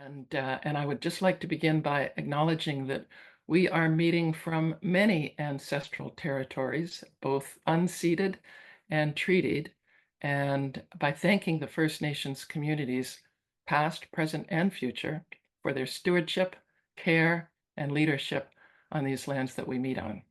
And I would just like to begin by acknowledging that we are meeting from many ancestral territories, both unceded and treated, and by thanking the First Nations communities, past, present, and future, for their stewardship, care, and leadership on these lands that we meet on.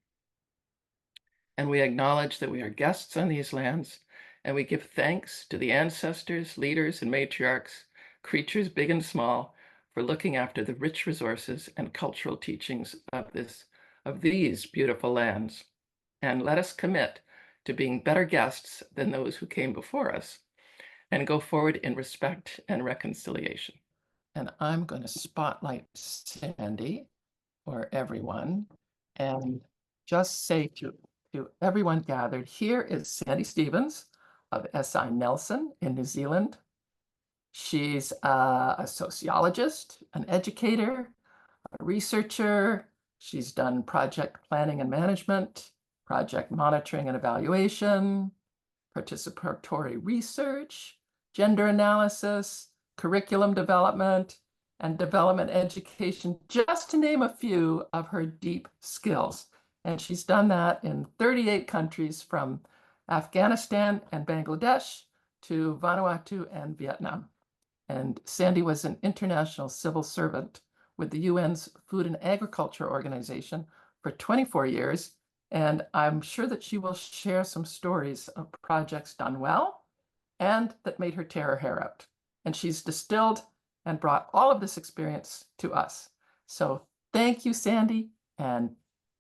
And we acknowledge that we are guests on these lands, and we give thanks to the ancestors, leaders, and matriarchs, creatures big and small, for looking after the rich resources and cultural teachings of these beautiful lands. And let us commit to being better guests than those who came before us, and go forward in respect and reconciliation. And I'm going to spotlight Sandy for everyone and just say to everyone gathered, here is Sandy Stevens of SI Nelson in New Zealand. She's a sociologist, an educator, a researcher. She's done project planning and management, project monitoring and evaluation, participatory research, gender analysis, curriculum development, and development education, just to name a few of her deep skills. And she's done that in 38 countries, from Afghanistan and Bangladesh to Vanuatu and Vietnam. And Sandy was an international civil servant with the UN's Food and Agriculture Organization for 24 years. And I'm sure that she will share some stories of projects done well and that made her tear her hair out. And she's distilled and brought all of this experience to us. So thank you, Sandy, and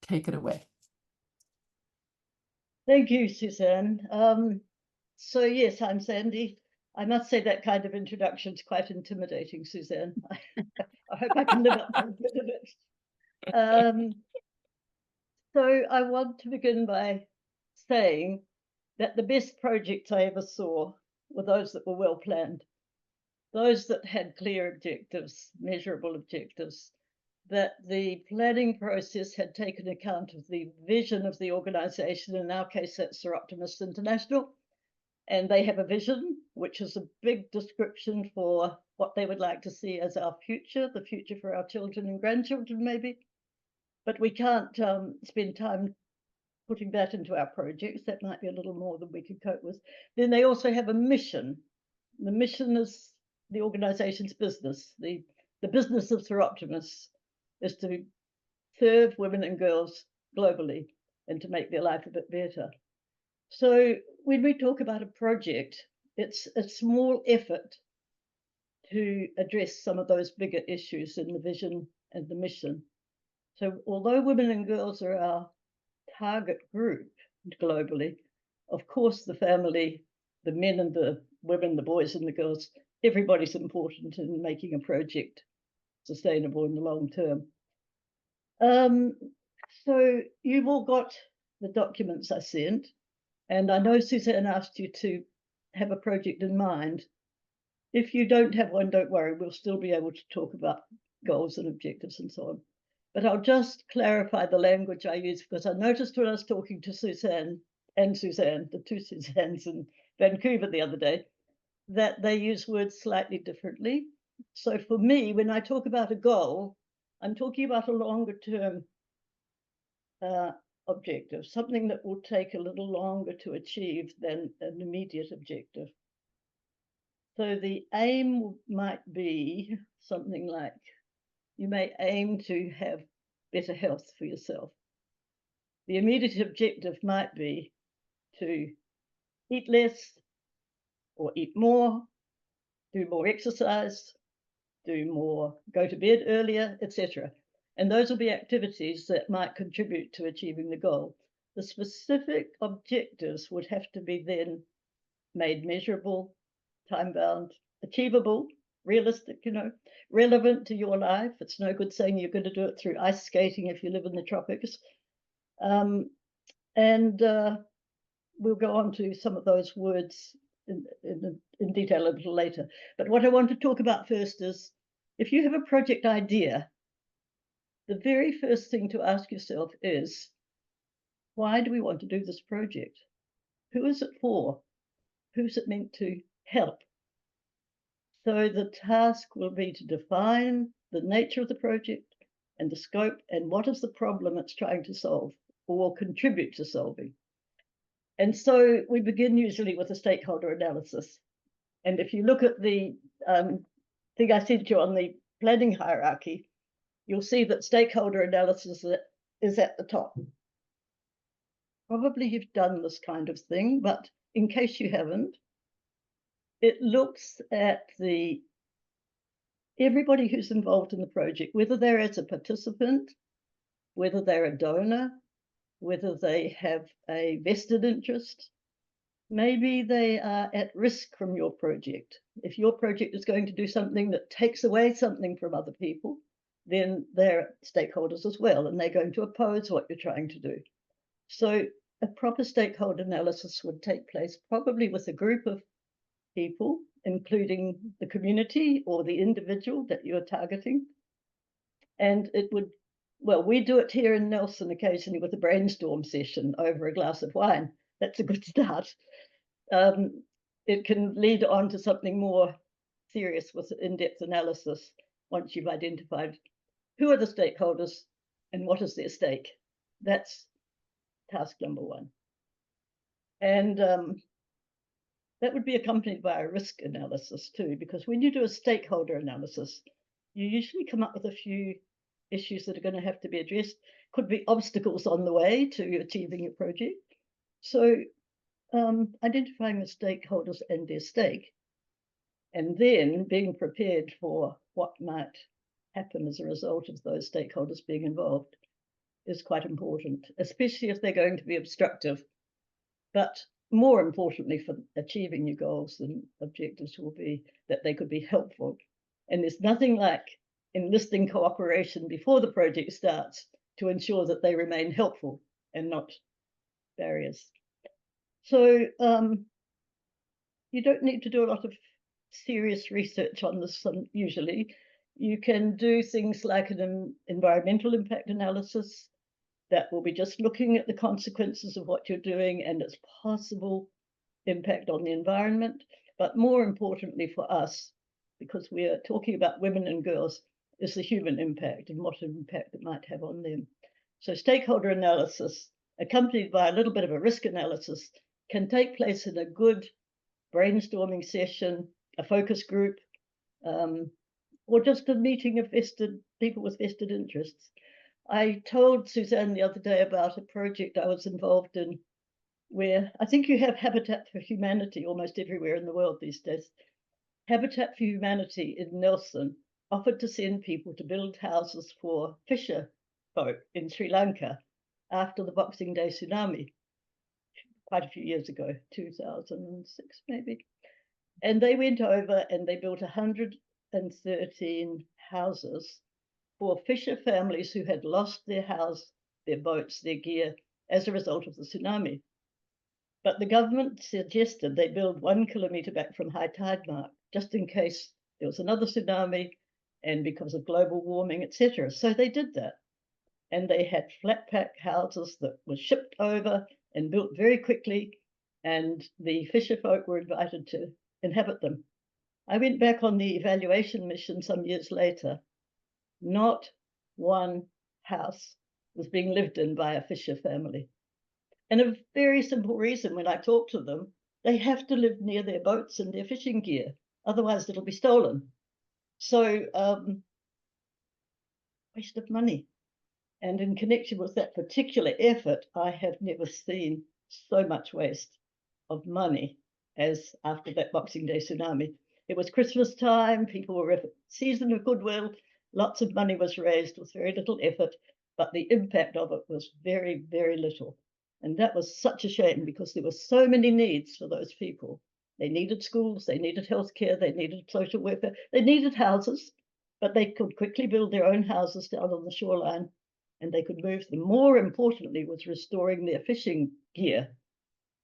take it away. Thank you, Suzanne. So yes, I'm Sandy. I must say that kind of introduction is quite intimidating, Suzanne. I hope I can live up to a bit of it. So I want to begin by saying that the best projects I ever saw were those that were well planned, those that had clear objectives, measurable objectives, that the planning process had taken account of the vision of the organization. In our case, that's Soroptimist International. And they have a vision, which is a big description for what they would like to see as our future, the future for our children and grandchildren, maybe. But we can't spend time putting that into our projects. That might be a little more than we could cope with. Then they also have a mission. The mission is the organization's business. The business of Soroptimists is to serve women and girls globally and to make their life a bit better. So when we talk about a project, it's a small effort to address some of those bigger issues in the vision and the mission. So although women and girls are our target group globally, of course, the family, the men and the women, the boys and the girls, everybody's important in making a project sustainable in the long term. So you've all got the documents I sent. And I know Suzanne asked you to have a project in mind. If you don't have one, don't worry, we'll still be able to talk about goals and objectives and so on. But I'll just clarify the language I use, because I noticed when I was talking to Suzanne, the two Suzannes in Vancouver the other day, that they use words slightly differently. So for me, when I talk about a goal, I'm talking about a longer term objective, something that will take a little longer to achieve than an immediate objective. So the aim might be something like, you may aim to have better health for yourself. The immediate objective might be to eat less or eat more, do more exercise, go to bed earlier, etc. And those will be activities that might contribute to achieving the goal. The specific objectives would have to be then made measurable, time-bound, achievable, realistic, relevant to your life. It's no good saying you're going to do it through ice skating if you live in the tropics. We'll go on to some of those words in detail a little later. But what I want to talk about first is, if you have a project idea, the very first thing to ask yourself is, why do we want to do this project? Who is it for? Who's it meant to help? So the task will be to define the nature of the project and the scope and what is the problem it's trying to solve or contribute to solving. And so we begin usually with a stakeholder analysis. And if you look at the thing I sent you on the planning hierarchy, you'll see that stakeholder analysis is at the top. Probably you've done this kind of thing, but in case you haven't, it looks at everybody who's involved in the project, whether they're as a participant, whether they're a donor, whether they have a vested interest, maybe they are at risk from your project. If your project is going to do something that takes away something from other people, then they're stakeholders as well, and they're going to oppose what you're trying to do. So a proper stakeholder analysis would take place probably with a group of people, including the community or the individual that you're targeting. And it would, well, we do it here in Nelson occasionally with a brainstorm session over a glass of wine. That's a good start. It can lead on to something more serious with in-depth analysis once you've identified who are the stakeholders and what is their stake. That's task number one. And that would be accompanied by a risk analysis too, because when you do a stakeholder analysis, you usually come up with a few issues that are going to have to be addressed. Could be obstacles on the way to achieving your project. So identifying the stakeholders and their stake, and then being prepared for what might happen as a result of those stakeholders being involved is quite important, especially if they're going to be obstructive. But more importantly, for achieving your goals and objectives will be that they could be helpful. And there's nothing like enlisting cooperation before the project starts to ensure that they remain helpful and not barriers. So you don't need to do a lot of serious research on this usually. You can do things like an environmental impact analysis that will be just looking at the consequences of what you're doing and its possible impact on the environment. But more importantly for us, because we are talking about women and girls, is the human impact and what impact it might have on them. So stakeholder analysis, accompanied by a little bit of a risk analysis, can take place in a good brainstorming session, a focus group, or just a meeting of people with vested interests. I told Suzanne the other day about a project I was involved in where I think you have Habitat for Humanity almost everywhere in the world these days. Habitat for Humanity in Nelson offered to send people to build houses for fisher folk in Sri Lanka after the Boxing Day tsunami, quite a few years ago, 2006 maybe. And they went over and they built 113 houses for fisher families who had lost their house, their boats, their gear as a result of the tsunami. But the government suggested they build 1 kilometre back from high tide mark, just in case there was another tsunami and because of global warming, etc. So they did that. And they had flat pack houses that were shipped over and built very quickly, and the fisher folk were invited to inhabit them. I went back on the evaluation mission some years later. Not one house was being lived in by a fisher family. And a very simple reason, when I talk to them, they have to live near their boats and their fishing gear, otherwise it'll be stolen. So waste of money. And in connection with that particular effort, I have never seen so much waste of money as after that Boxing Day tsunami. It was Christmas time, people were a season of goodwill, lots of money was raised with very little effort, but the impact of it was very, very little. And that was such a shame because there were so many needs for those people. They needed schools, they needed healthcare, they needed social welfare, they needed houses, but they could quickly build their own houses down on the shoreline and they could move them. More importantly, was restoring their fishing gear.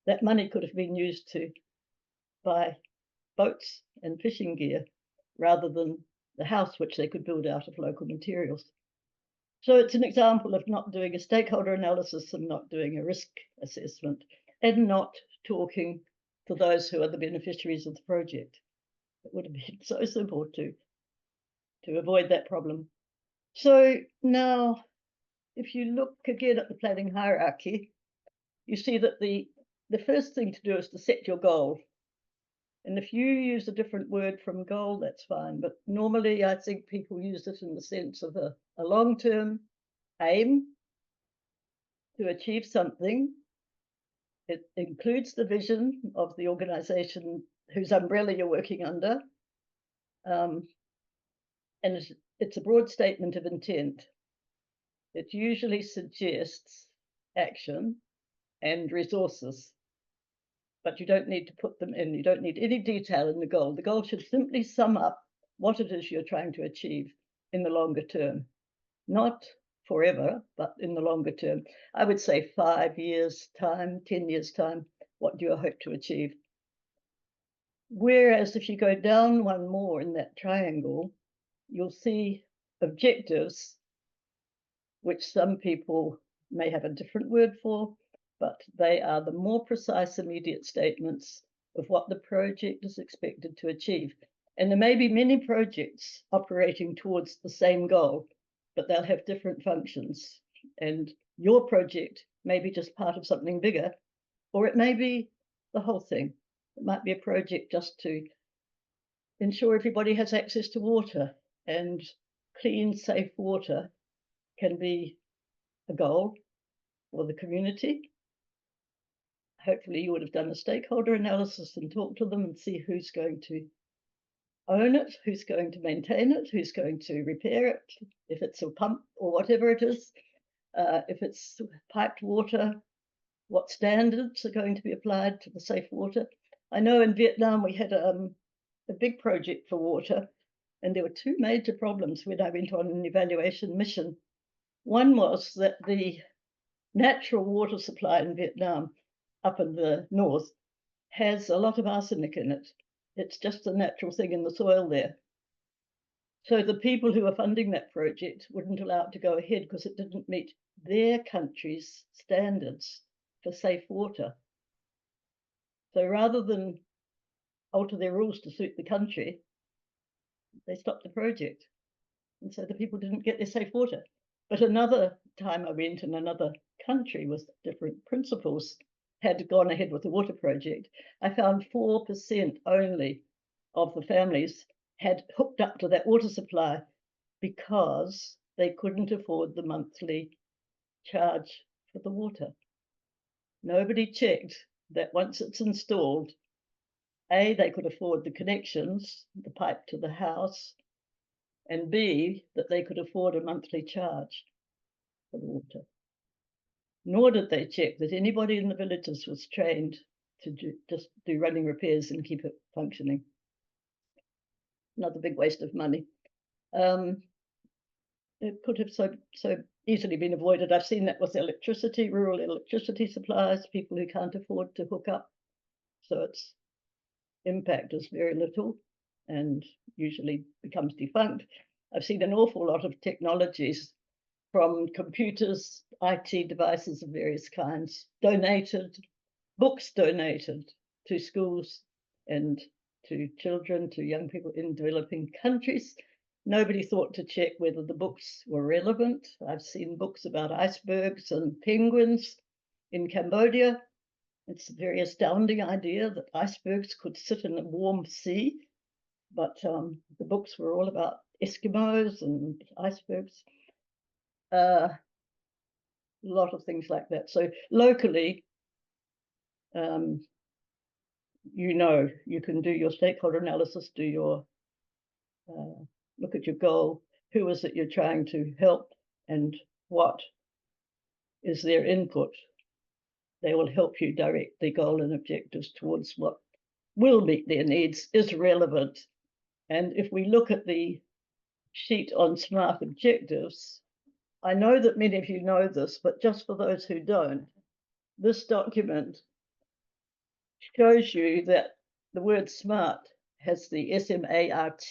That money could have been used to buy boats and fishing gear rather than the house, which they could build out of local materials. So it's an example of not doing a stakeholder analysis and not doing a risk assessment and not talking to those who are the beneficiaries of the project. It would have been so simple to avoid that problem. So now, if you look again at the planning hierarchy, you see that the first thing to do is to set your goal. And if you use a different word from goal, that's fine. But normally, I think people use it in the sense of a long-term aim to achieve something. It includes the vision of the organization whose umbrella you're working under. And it's a broad statement of intent. It usually suggests action and resources, but you don't need to put them in. You don't need any detail in the goal. The goal should simply sum up what it is you're trying to achieve in the longer term, not forever, but in the longer term. I would say 5 years' time, 10 years' time, what do you hope to achieve? Whereas if you go down one more in that triangle, you'll see objectives, which some people may have a different word for, but they are the more precise, immediate statements of what the project is expected to achieve. And there may be many projects operating towards the same goal, but they'll have different functions. And your project may be just part of something bigger, or it may be the whole thing. It might be a project just to ensure everybody has access to water, and clean, safe water can be a goal for the community. Hopefully you would have done a stakeholder analysis and talked to them and see who's going to own it, who's going to maintain it, who's going to repair it, if it's a pump or whatever it is, if it's piped water, what standards are going to be applied to the safe water. I know in Vietnam we had a big project for water, and there were two major problems when I went on an evaluation mission. One was that the natural water supply in Vietnam, up in the north, has a lot of arsenic in it. It's just a natural thing in the soil there. So the people who were funding that project wouldn't allow it to go ahead because it didn't meet their country's standards for safe water. So rather than alter their rules to suit the country, they stopped the project. And so the people didn't get their safe water. But another time I went in another country with different principles, had gone ahead with the water project, I found 4% only of the families had hooked up to that water supply because they couldn't afford the monthly charge for the water. Nobody checked that once it's installed, A, they could afford the connections, the pipe to the house, and B, that they could afford a monthly charge for the water. Nor did they check that anybody in the villages was trained to just do running repairs and keep it functioning. Another big waste of money. It could have so easily been avoided. I've seen that with electricity, rural electricity suppliers, people who can't afford to hook up. So its impact is very little and usually becomes defunct. I've seen an awful lot of technologies, from computers, IT devices of various kinds, donated, books donated to schools and to children, to young people in developing countries. Nobody thought to check whether the books were relevant. I've seen books about icebergs and penguins in Cambodia. It's a very astounding idea that icebergs could sit in a warm sea, but the books were all about Eskimos and icebergs. A lot of things like that. So locally, you can do your stakeholder analysis, do your look at your goal, who is it you're trying to help, and what is their input. They will help you direct the goal and objectives towards what will meet their needs, is relevant. And if we look at the sheet on SMART objectives, I know that many of you know this, but just for those who don't, this document shows you that the word SMART has the SMART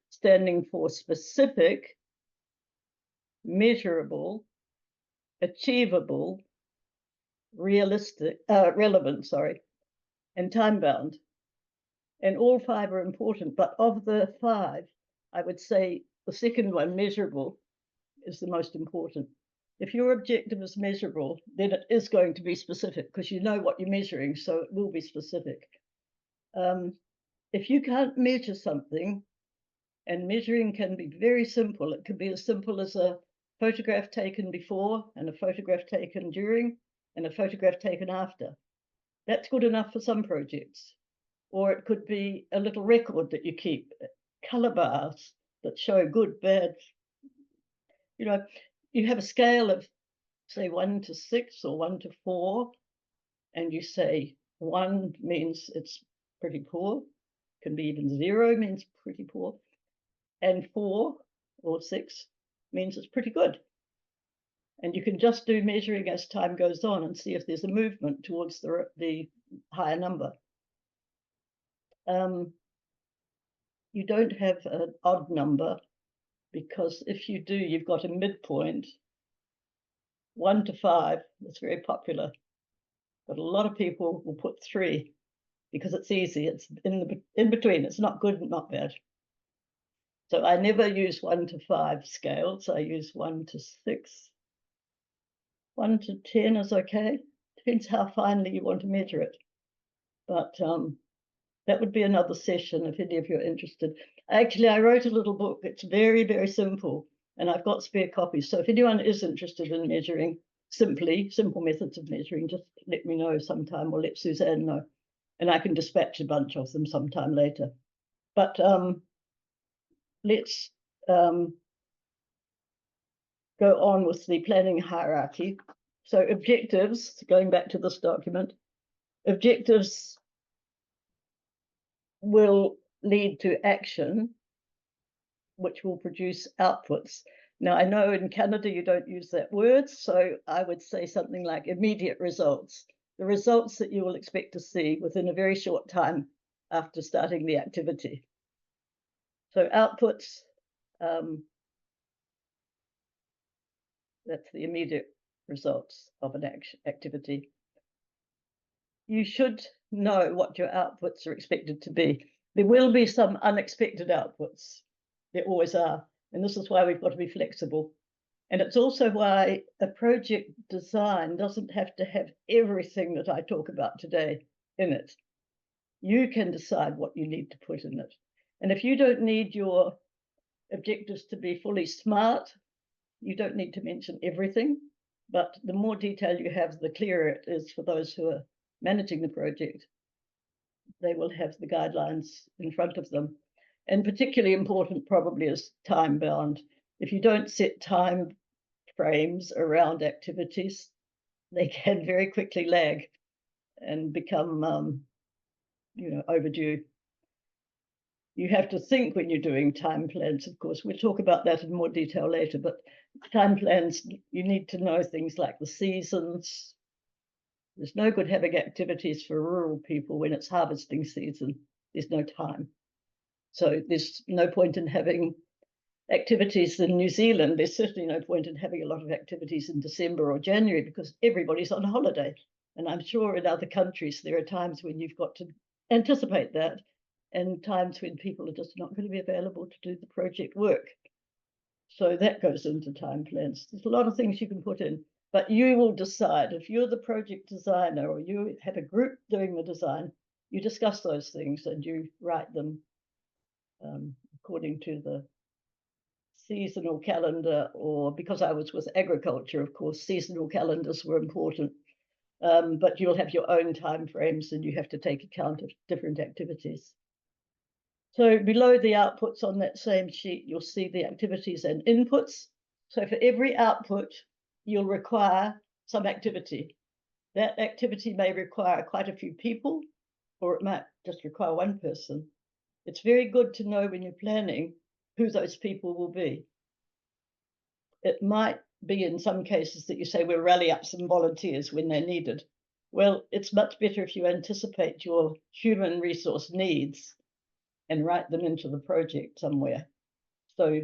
standing for specific, measurable, achievable, realistic, relevant, and time bound. And all 5 are important, but of the 5, I would say the second one, measurable, is the most important. If your objective is measurable, then it is going to be specific because you know what you're measuring, so it will be specific. If you can't measure something, and measuring can be very simple, it can be as simple as a photograph taken before and a photograph taken during and a photograph taken after. That's good enough for some projects. Or it could be a little record that you keep, color bars that show good, bad. You know, you have a scale of, say, 1 to 6 or 1 to 4, and you say 1 means it's pretty poor, can be even 0 means pretty poor, and 4 or 6 means it's pretty good. And you can just do measuring as time goes on and see if there's a movement towards the higher number. You don't have an odd number, because if you do, you've got a midpoint. 1 to 5, it's very popular, but a lot of people will put 3 because it's easy. It's in between. It's not good and not bad. So I never use 1 to 5 scales. I use 1 to 6. 1 to 10 is okay. Depends how finely you want to measure it. But that would be another session if any of you are interested. Actually, I wrote a little book. It's very, very simple, and I've got spare copies. So if anyone is interested in measuring simple methods of measuring, just let me know sometime, or let Suzanne know, and I can dispatch a bunch of them sometime later. But let's go on with the planning hierarchy. So objectives, going back to this document, objectives will lead to action, which will produce outputs. Now, I know in Canada you don't use that word, so I would say something like immediate results, the results that you will expect to see within a very short time after starting the activity. So outputs, that's the immediate results of an activity. You should know what your outputs are expected to be. There will be some unexpected outputs. There always are. And this is why we've got to be flexible. And it's also why a project design doesn't have to have everything that I talk about today in it. You can decide what you need to put in it. And if you don't need your objectives to be fully smart, you don't need to mention everything. But the more detail you have, the clearer it is for those who are managing the project. They will have the guidelines in front of them. And particularly important probably is time bound. If you don't set time frames around activities, they can very quickly lag and become overdue. You have to think when you're doing time plans, of course. We'll talk about that in more detail later, but time plans, you need to know things like the seasons. There's no good having activities for rural people when it's harvesting season. There's no time. So there's no point in having activities in New Zealand. There's certainly no point in having a lot of activities in December or January because everybody's on holiday. And I'm sure in other countries there are times when you've got to anticipate that, and times when people are just not going to be available to do the project work. So that goes into time plans. There's a lot of things you can put in, but you will decide. If you're the project designer or you have a group doing the design, you discuss those things and you write them according to the seasonal calendar, or because I was with agriculture, of course, seasonal calendars were important. But you'll have your own time frames and you have to take account of different activities. So below the outputs on that same sheet, you'll see the activities and inputs. So for every output, you'll require some activity. That activity may require quite a few people, or it might just require one person. It's very good to know when you're planning who those people will be. It might be in some cases that you say, we'll rally up some volunteers when they're needed. Well, it's much better if you anticipate your human resource needs and write them into the project somewhere so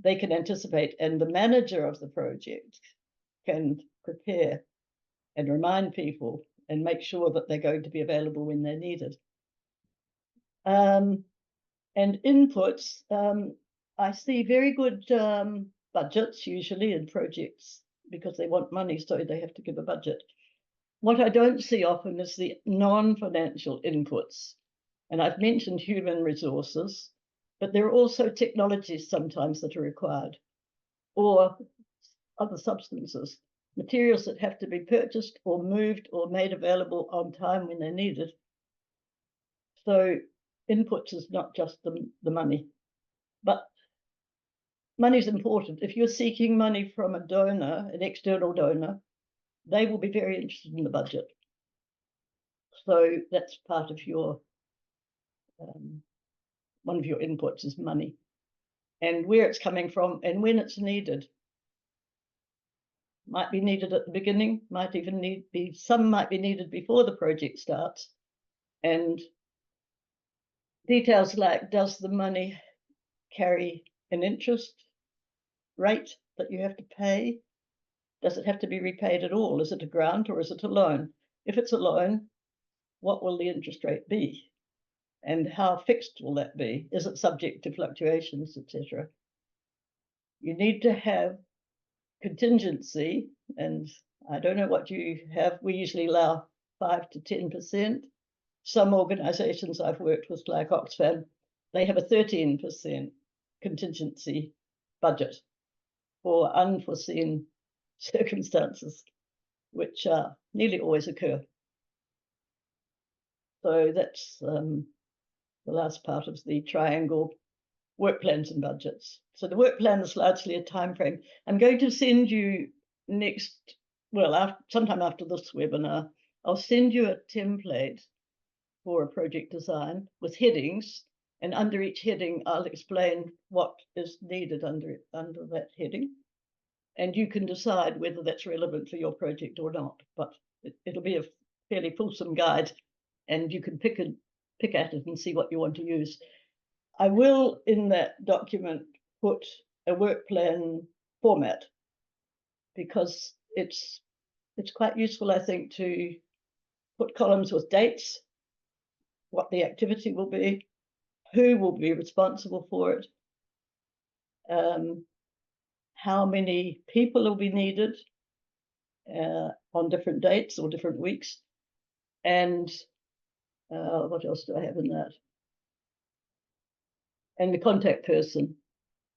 they can anticipate, and the manager of the project can prepare and remind people and make sure that they're going to be available when they're needed. And inputs, I see very good budgets usually in projects because they want money, so they have to give a budget. What I don't see often is the non-financial inputs. And I've mentioned human resources, but there are also technologies sometimes that are required, or other substances, materials that have to be purchased or moved or made available on time when they're needed. So inputs is not just the money, but money is important. If you're seeking money from a donor, an external donor, they will be very interested in the budget. So that's part of your, one of your inputs is money and where it's coming from and when it's needed. Might be needed at the beginning, might even some might be needed before the project starts. And details like, does the money carry an interest rate that you have to pay? Does it have to be repaid at all? Is it a grant or is it a loan? If it's a loan, what will the interest rate be? And how fixed will that be? Is it subject to fluctuations, etc.? You need to have contingency, and I don't know what you have. We usually allow 5 to 10%. Some organizations I've worked with, like Oxfam, they have a 13% contingency budget for unforeseen circumstances, which nearly always occur. So that's the last part of the triangle, work plans and budgets. So the work plan is largely a time frame. I'm going to send you sometime after this webinar, I'll send you a template for a project design with headings, and under each heading, I'll explain what is needed under that heading. And you can decide whether that's relevant for your project or not, but it'll be a fairly fulsome guide and you can pick at it and see what you want to use. I will, in that document, put a work plan format because it's quite useful, I think, to put columns with dates, what the activity will be, who will be responsible for it, how many people will be needed on different dates or different weeks, and what else do I have in that? And the contact person.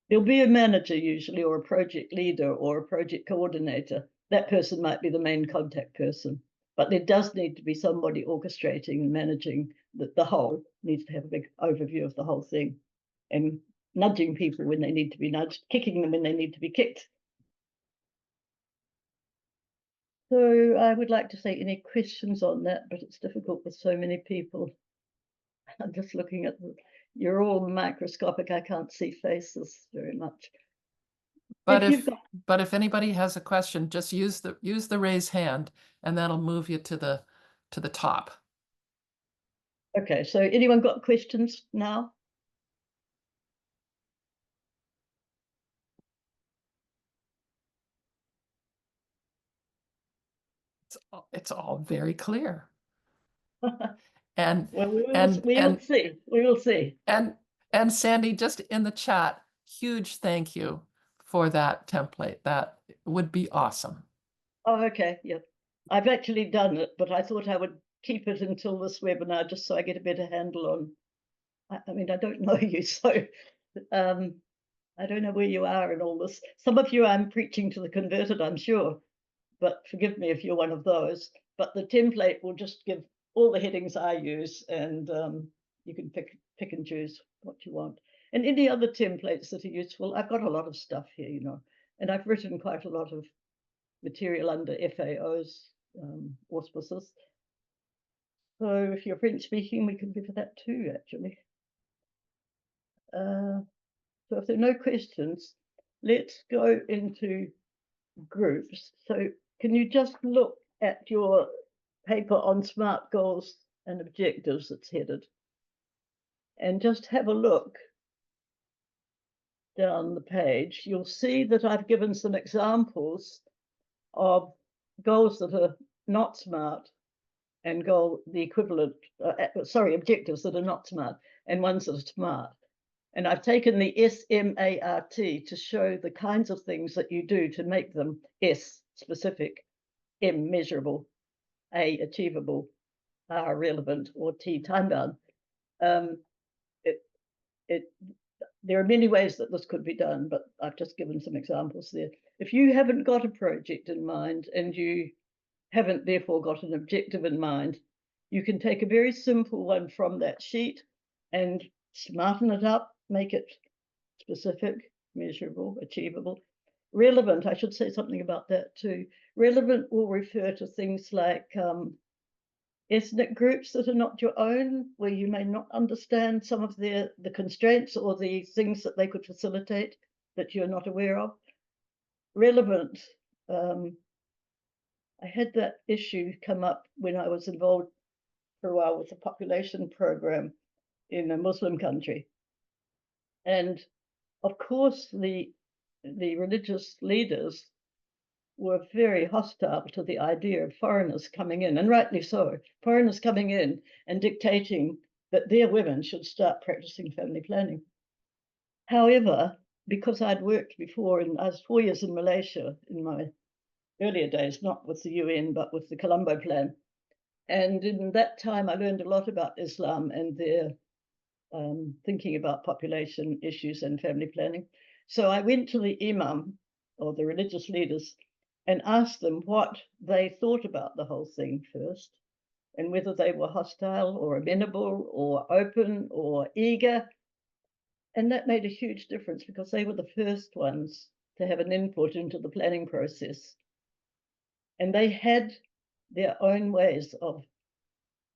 There'll be a manager usually, or a project leader, or a project coordinator. That person might be the main contact person, but there does need to be somebody orchestrating and managing the whole, needs to have a big overview of the whole thing, and nudging people when they need to be nudged, kicking them when they need to be kicked. So I would like to say any questions on that, but it's difficult with so many people. I'm just looking at you're all microscopic. I can't see faces very much. But if anybody has a question, just use the raise hand, and that'll move you to the top. Okay, so anyone got questions now? It's all very clear. And well, we will see. We will see. And Sandy, just in the chat, huge thank you for that template. That would be awesome. Oh, okay. Yep. I've actually done it, but I thought I would keep it until this webinar just so I get a better handle on. I mean, I don't know you, so I don't know where you are in all this. Some of you I'm preaching to the converted, I'm sure, but forgive me if you're one of those. But the template will just give all the headings I use, and you can pick and choose what you want. And any other templates that are useful, I've got a lot of stuff here, you know, and I've written quite a lot of material under FAO's auspices. So if you're French speaking, we can give that too, actually. So if there are no questions, let's go into groups. So can you just look at your paper on SMART goals and objectives that's headed, and just have a look down the page. You'll see that I've given some examples of goals that are not SMART and goal the equivalent, objectives that are not SMART and ones that are SMART. And I've taken the SMART to show the kinds of things that you do to make them S, specific, M, measurable, A, achievable, R, relevant, or T, time-bound. There are many ways that this could be done, but I've just given some examples there. If you haven't got a project in mind and you haven't therefore got an objective in mind, you can take a very simple one from that sheet and smarten it up, make it specific, measurable, achievable. Relevant, I should say something about that too. Relevant will refer to things like ethnic groups that are not your own, where you may not understand some of the constraints or the things that they could facilitate that you're not aware of. Relevant, I had that issue come up when I was involved for a while with the population program in a Muslim country. And of course, the religious leaders were very hostile to the idea of foreigners coming in, and rightly so, foreigners coming in and dictating that their women should start practicing family planning. However, because I'd worked before, and I was 4 years in Malaysia in my earlier days, not with the UN, but with the Colombo Plan. And in that time, I learned a lot about Islam and their thinking about population issues and family planning. So I went to the imam or the religious leaders and asked them what they thought about the whole thing first, and whether they were hostile or amenable or open or eager. And that made a huge difference because they were the first ones to have an input into the planning process. And they had their own ways of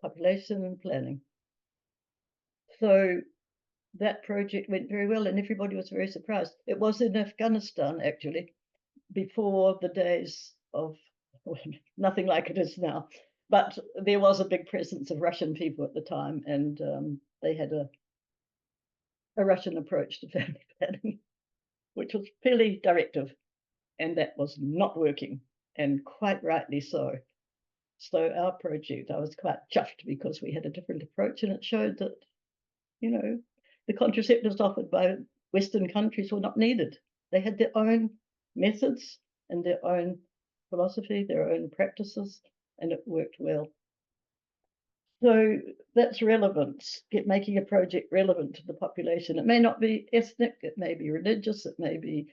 population planning. So that project went very well, and everybody was very surprised. It was in Afghanistan, actually, before the days of, well, nothing like it is now, but there was a big presence of Russian people at the time, and they had a Russian approach to family planning, which was fairly directive, and that was not working, and quite rightly so. So our project, I was quite chuffed because we had a different approach, and it showed that, you know, the contraceptives offered by Western countries were not needed. They had their own methods and their own philosophy, their own practices, and it worked well. So that's relevance, making a project relevant to the population. It may not be ethnic, it may be religious, it may be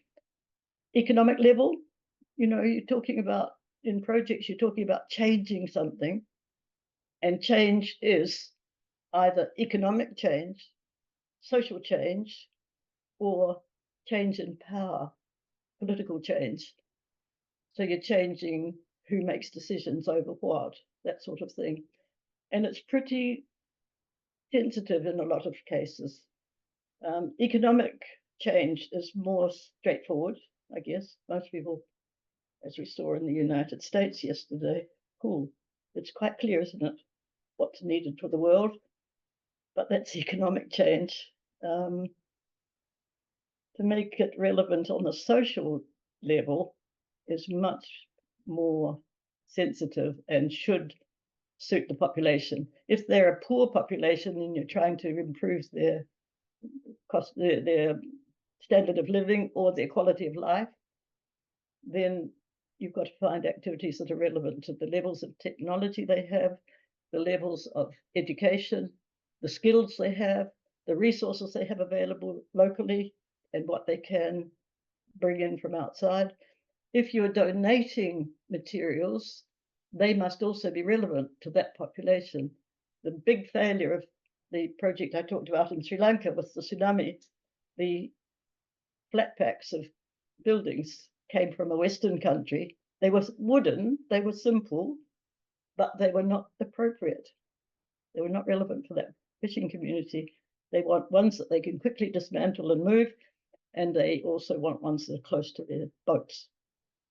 economic level. You know, you're talking about, in projects, you're talking about changing something, and change is either economic change, social change, or change in power, political change. So you're changing who makes decisions over what, that sort of thing. And it's pretty sensitive in a lot of cases. Economic change is more straightforward, I guess. Most people, as we saw in the United States yesterday, cool. It's quite clear, isn't it, what's needed for the world? But that's economic change. To make it relevant on the social level is much more sensitive and should suit the population. If they're a poor population and you're trying to improve their cost, their standard of living or their quality of life, then you've got to find activities that are relevant to the levels of technology they have, the levels of education, the skills they have, the resources they have available locally, and what they can bring in from outside. If you're donating materials, they must also be relevant to that population. The big failure of the project I talked about in Sri Lanka with the tsunami, the flat packs of buildings came from a Western country. They were wooden, they were simple, but they were not appropriate. They were not relevant for that fishing community. They want ones that they can quickly dismantle and move, and they also want ones that are close to their boats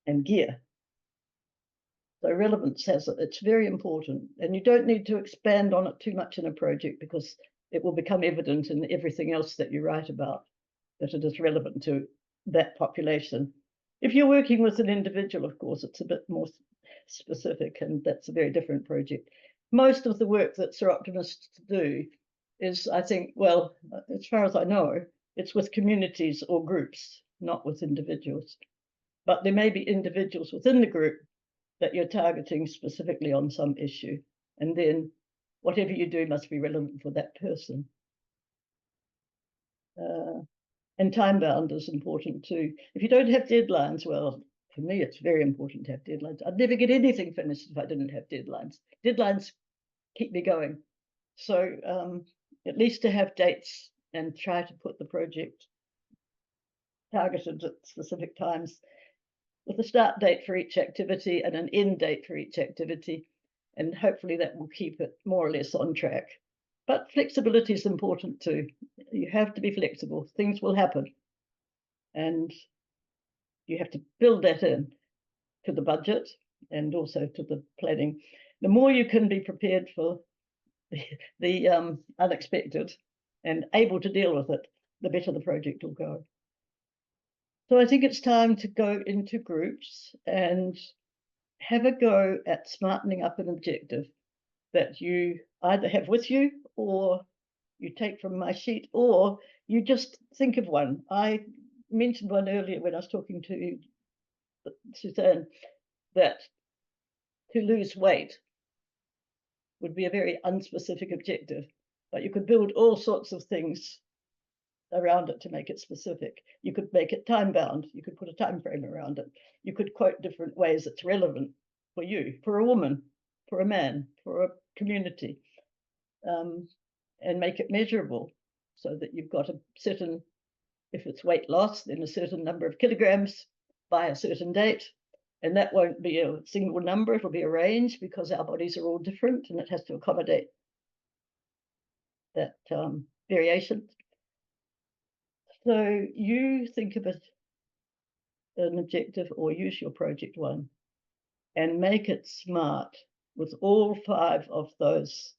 and gear. So relevance has it. It's very important, and you don't need to expand on it too much in a project because it will become evident in everything else that you write about that it is relevant to that population. If you're working with an individual, of course, it's a bit more specific, and that's a very different project. most of the work that Soroptimists do is, I think, well, as far as I know, it's with communities or groups, not with individuals. But there may be individuals within the group that you're targeting specifically on some issue. And then whatever you do must be relevant for that person. And time bound is important too. If you don't have deadlines, well, for me, it's very important to have deadlines. I'd never get anything finished if I didn't have deadlines. Deadlines keep me going. So at least to have dates and try to put the project targeted at specific times with a start date for each activity and an end date for each activity. And hopefully that will keep it more or less on track. But flexibility is important too. You have to be flexible. Things will happen. And you have to build that in to the budget and also to the planning. The more you can be prepared for the unexpected and able to deal with it, the better the project will go. So I think it's time to go into groups and have a go at smartening up an objective that you either have with you or you take from my sheet, or you just think of one. I mentioned one earlier when I was talking to Suzanne, that to lose weight would be a very unspecific objective, but you could build all sorts of things around it to make it specific. You could make it time bound. You could put a time frame around it. You could quote different ways it's relevant for you, for a woman, for a man, for a community, and make it measurable so that you've got a certain, if it's weight loss, then a certain number of kilograms by a certain date. And that won't be a single number, it'll be a range because our bodies are all different and it has to accommodate that variation. So you think of it an objective or use your project one and make it smart with all 5 of those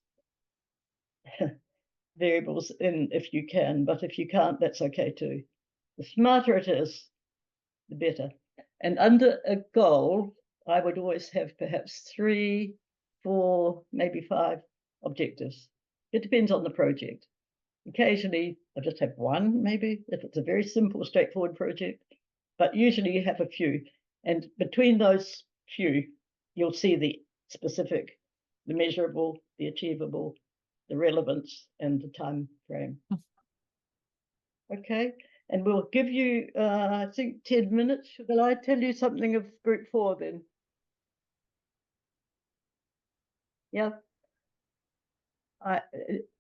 variables in if you can, but if you can't, that's okay too. The smarter it is, the better. And under a goal, I would always have perhaps 3, 4, maybe 5 objectives. It depends on the project. Occasionally, I just have one, maybe, if it's a very simple, straightforward project. But usually you have a few. And between those few, you'll see the specific, the measurable, the achievable, the relevance, and the time frame. Okay. And we'll give you, I think, 10 minutes. Will I tell you something of group 4 then? Yeah.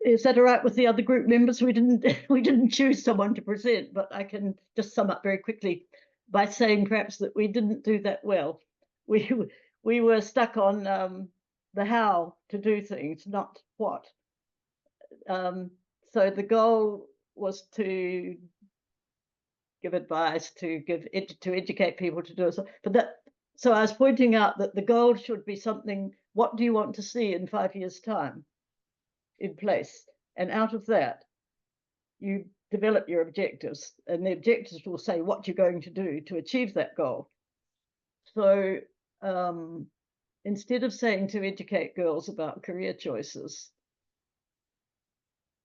Is that all right with the other group members? We didn't choose someone to present, but I can just sum up very quickly by saying perhaps that we didn't do that well. We were stuck on the how to do things, not what. So the goal was to give advice, to educate people to do it. So I was pointing out that the goal should be something. What do you want to see in 5 years' time in place? And out of that, you develop your objectives, and the objectives will say what you're going to do to achieve that goal. So instead of saying to educate girls about career choices,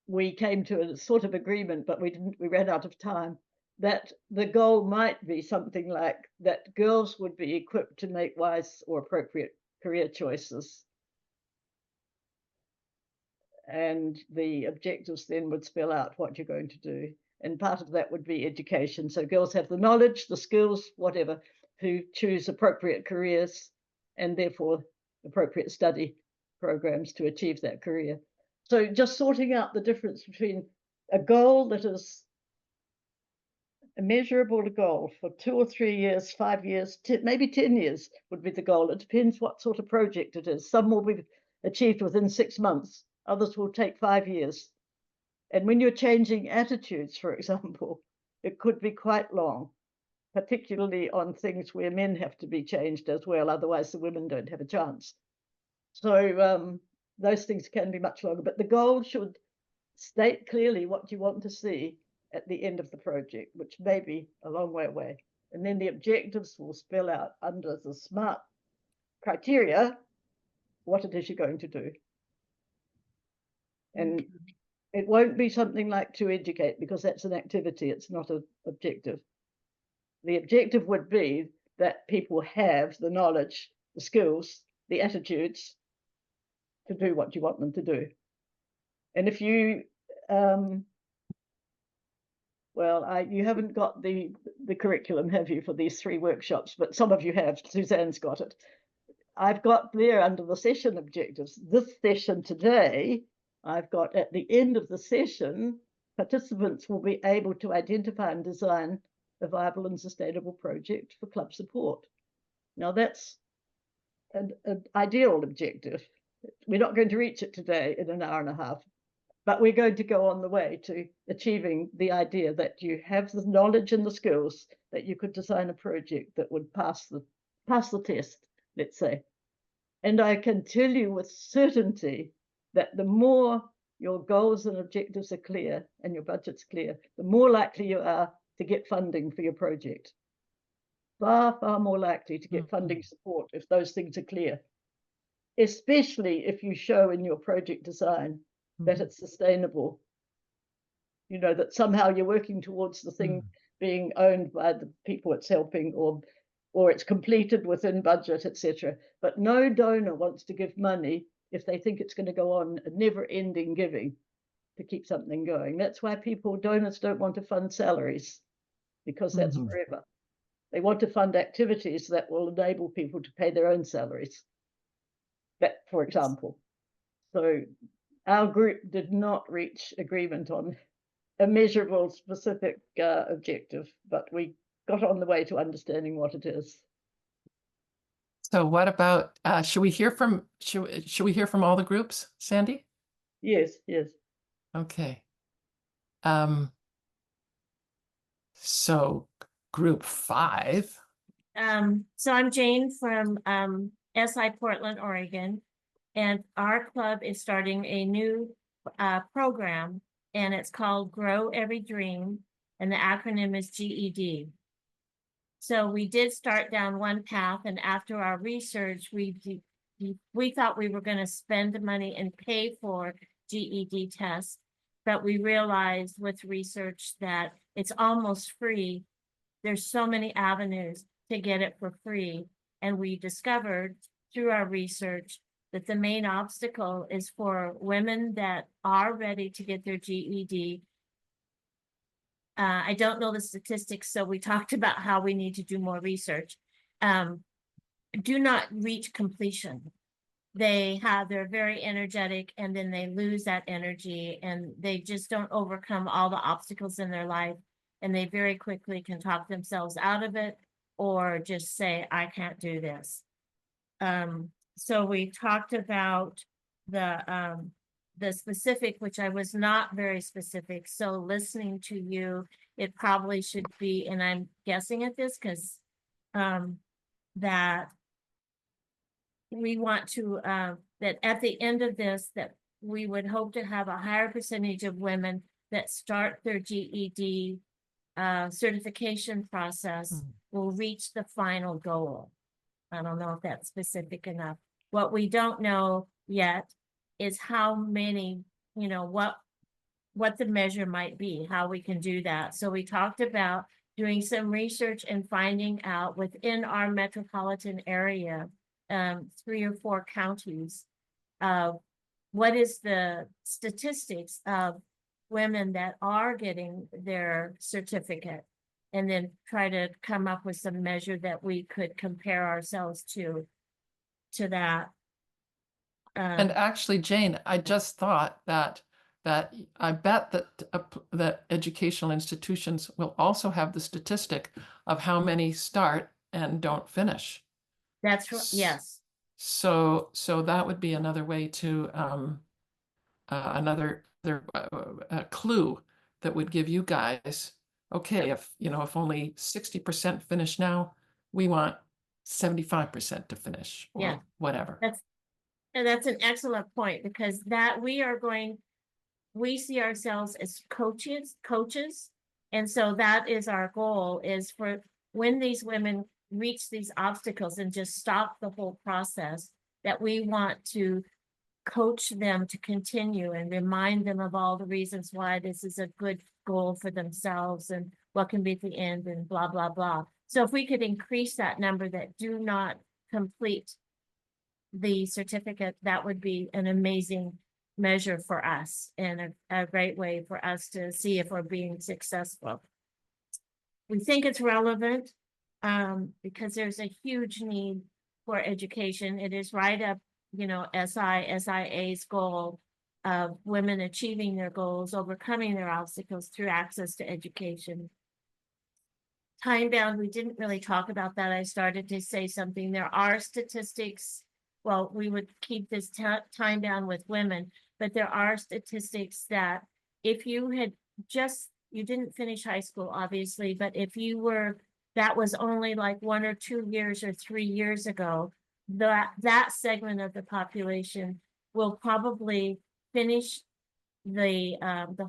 we came to a sort of agreement, but we ran out of time, that the goal might be something like that girls would be equipped to make wise or appropriate career choices. And the objectives then would spell out what you're going to do. And part of that would be education. So girls have the knowledge, the skills, whatever, to choose appropriate careers and therefore appropriate study programs to achieve that career. So just sorting out the difference between a goal that is a measurable goal for 2 or 3 years, 5 years, maybe 10 years would be the goal. It depends what sort of project it is. Some will be achieved within 6 months. Others will take 5 years. And when you're changing attitudes, for example, it could be quite long, particularly on things where men have to be changed as well. Otherwise, the women don't have a chance. So those things can be much longer. But the goal should state clearly what you want to see at the end of the project, which may be a long way away. And then the objectives will spell out under the SMART criteria what it is you're going to do. And it won't be something like to educate, because that's an activity, it's not an objective. The objective would be that people have the knowledge, the skills, the attitudes to do what you want them to do. And if you, you haven't got the curriculum, have you, for these 3 workshops? But some of you have. Suzanne's got it. I've got there under the session objectives. This session today, I've got at the end of the session, participants will be able to identify and design a viable and sustainable project for club support. Now that's an ideal objective. We're not going to reach it today in an hour and a half, but we're going to go on the way to achieving the idea that you have the knowledge and the skills that you could design a project that would pass the test, let's say. And I can tell you with certainty that the more your goals and objectives are clear and your budget's clear, the more likely you are to get funding for your project. Far, far more likely to get funding support if those things are clear, especially if you show in your project design that it's sustainable. You know, that somehow you're working towards the thing being owned by the people it's helping, or it's completed within budget, etc. But no donor wants to give money if they think it's going to go on a never-ending giving to keep something going. That's why donors don't want to fund salaries, because that's forever. They want to fund activities that will enable people to pay their own salaries. That, for example. So our group did not reach agreement on a measurable, specific objective, but we got on the way to understanding what it is. So what about, should we hear from all the groups, Sandy? Yes, yes. Okay. So group 5. So I'm Jane from SI Portland, Oregon, and our club is starting a new program, and it's called Grow Every Dream, and the acronym is GED. So we did start down one path, and after our research, we thought we were going to spend the money and pay for GED tests, but we realized with research that it's almost free. There's so many avenues to get it for free. And we discovered through our research that the main obstacle is for women that are ready to get their GED. I don't know the statistics, so we talked about how we need to do more research. Do not reach completion. They're very energetic, and then they lose that energy, and they just don't overcome all the obstacles in their life, and they very quickly can talk themselves out of it, or just say, I can't do this. So we talked about the specific, which I was not very specific. So listening to you, it probably should be, and I'm guessing at this because that we want to, that at the end of this, that we would hope to have a higher percentage of women that start their GED certification process will reach the final goal. I don't know if that's specific enough. What we don't know yet is how many, what the measure might be, how we can do that. So we talked about doing some research and finding out within our metropolitan area, 3 or 4 counties, what is the statistics of women that are getting their certificate, and then try to come up with some measure that we could compare ourselves to that. And actually, Jane, I just thought that I bet that educational institutions will also have the statistic of how many start and don't finish. That's right. Yes. So that would be another way to another clue that would give you guys, okay, if only 60% finish now, we want 75% to finish, or whatever. That's an excellent point, because that we see ourselves as coaches. And so that is our goal, is for when these women reach these obstacles and just stop the whole process, that we want to coach them to continue and remind them of all the reasons why this is a good goal for themselves and what can be at the end and blah, blah, blah. So if we could increase that number that do not complete the certificate, that would be an amazing measure for us and a great way for us to see if we're being successful. We think it's relevant because there's a huge need for education. It is right up, you know, SIA's goal of women achieving their goals, overcoming their obstacles through access to education. Time bound, we didn't really talk about that. I started to say something. There are statistics. Well, we would keep this time bound with women, but there are statistics that if you had just, you didn't finish high school, obviously, but if you were, that was only like 1 or 2 years or 3 years ago, that segment of the population will probably finish the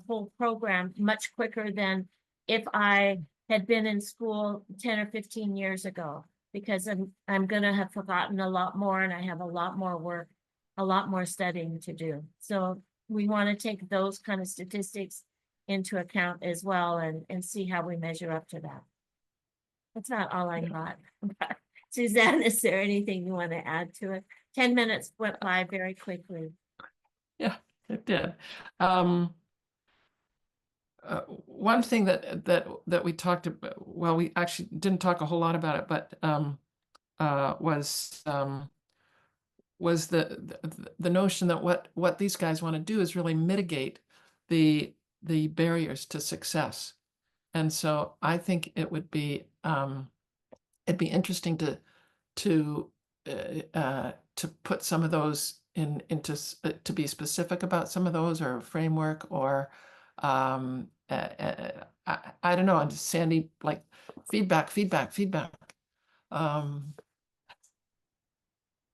whole program much quicker than if I had been in school 10 or 15 years ago, because I'm gonna have forgotten a lot more and I have a lot more work, a lot more studying to do. So we want to take those kind of statistics into account as well and see how we measure up to that. That's not all I got. Suzanne, is there anything you want to add to it? 10 minutes went by very quickly. Yeah, it did. One thing that we talked about, well, we actually didn't talk a whole lot about it, but was the notion that what these guys want to do is really mitigate the barriers to success. And so I think it would be it'd be interesting to put some of those into to be specific about some of those, or a framework, or I don't know, and Sandy, like feedback.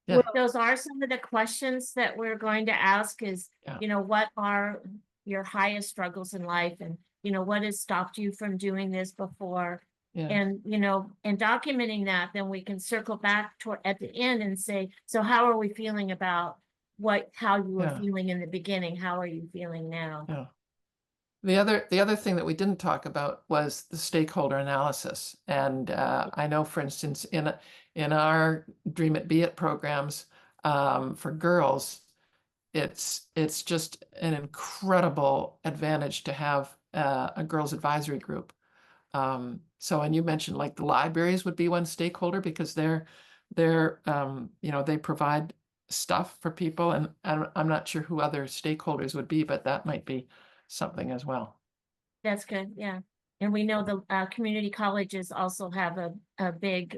Yeah. Well, Those are some of the questions that we're going to ask is, Yeah. you know, what are your highest struggles in life? And, you know, what has stopped you from doing this before? Yeah. And, you know, and documenting that, then we can circle back toward at the end and say, so how are we feeling about how you were Yeah. feeling in the beginning? How are you feeling now? Yeah. The other thing that we didn't talk about was the stakeholder analysis. And I know, for instance, in our Dream It, Be It programs for girls, it's just an incredible advantage to have a girls advisory group. So, and you mentioned like the libraries would be one stakeholder, because they're you know, they provide stuff for people, and I'm not sure who other stakeholders would be, but that might be something as well. That's good, yeah. And we know the community colleges also have a big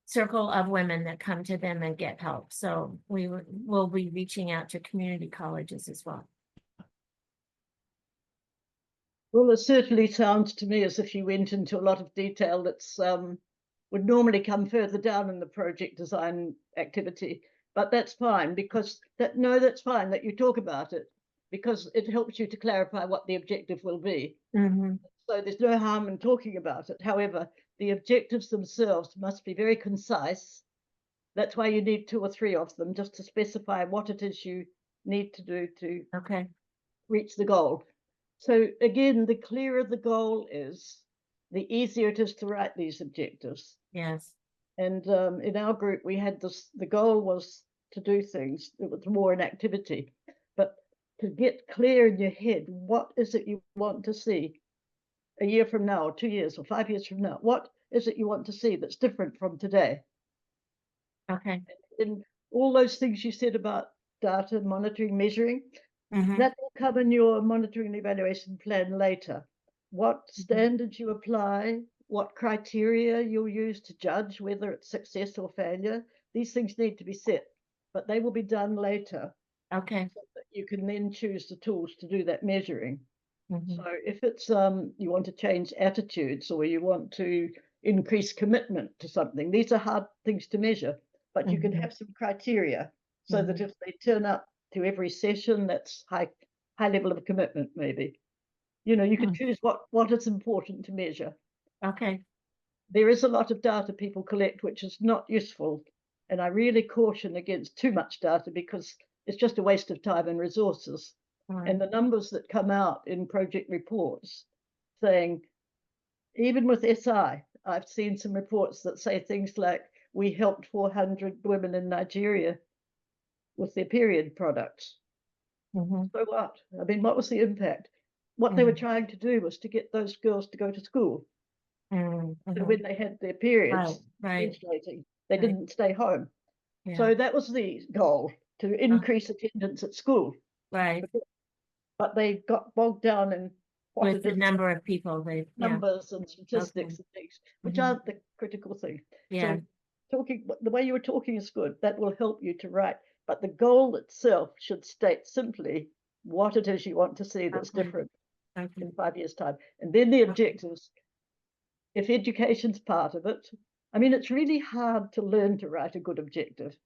circle of women that come to them and get help. So we will be reaching out to community colleges as well. Well, it certainly sounds to me as if you went into a lot of detail that's would normally come further down in the project design activity, but that's fine, because that's fine that you talk about it, because it helps you to clarify what the objective will be. Mm-hmm. So there's no harm in talking about it. However, the objectives themselves must be very concise. That's why you need 2 or 3 of them, just to specify what it is you need to do to reach the goal. So again, the clearer the goal is, the easier it is to write these objectives. Yes. And in our group, we had this, the goal was to do things. It was more an activity, but to get clear in your head, what is it you want to see a year from now, or 2 years, or 5 years from now? What is it you want to see that's different from today? Okay. And all those things you said about data, monitoring, measuring, Mm-hmm. that will come in your monitoring and evaluation plan later. What standards you apply, what criteria you'll use to judge whether it's success or failure, these things need to be set, but they will be done later. Okay. So that you can then choose the tools to do that measuring. Mm-hmm. So if it's you want to change attitudes, or you want to increase commitment to something, these are hard things to measure, but you can have some criteria, so that if they turn up to every session, that's high level of commitment. Maybe, you know, you can choose what is important to measure. Okay. There is a lot of data people collect which is not useful And I really caution against too much data because it's just a waste of time and resources. And the numbers that come out in project reports saying, even with SI, I've seen some reports that say things like, we helped 400 women in Nigeria with their period products. Mhm. So what? I mean, what was the impact? What they were trying to do was to get those girls to go to school. So when they had their periods, Right. menstruating, they Right. didn't stay home. Yeah. So that was the goal, to increase attendance at school. Right. But they got bogged down in what With it the is, number of people they, yeah. numbers and statistics and things, which Mhm. aren't the critical thing. Yeah. So the way you were talking is good. That will help you to write. But the goal itself should state simply what it is you want to see that's Okay. different Okay. in 5 years' time. And then the objectives, if education's part of it, I mean, it's really hard to learn to write a good objective.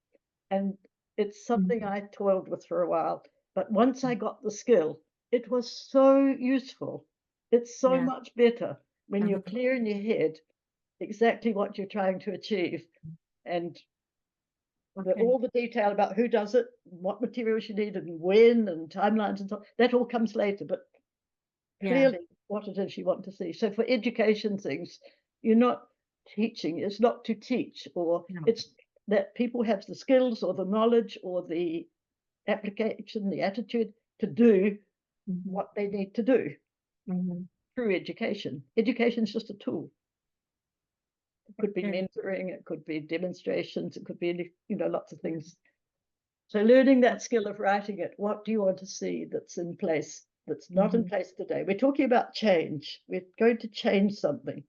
And it's something I toiled with for a while. But once I got the skill, it was so useful. It's so Yeah. much better when you're Mhm. clear in your head exactly what you're trying to achieve. And Okay. all the detail about who does it, what materials you need, and when, and timelines, and so on, that all comes later. But Yeah. clearly, what it is you want to see. So for education things, you're not teaching. It's not to teach, or No. it's that people have the skills or the knowledge or the application, the attitude to do Mhm. what they need to do Mhm. through education. Education is just a tool. It could be Yeah. mentoring, it could be demonstrations, it could be, lots of things. So learning that skill of writing it, what do you want to see that's in place, that's not in place today? We're talking about change. We're going to change something.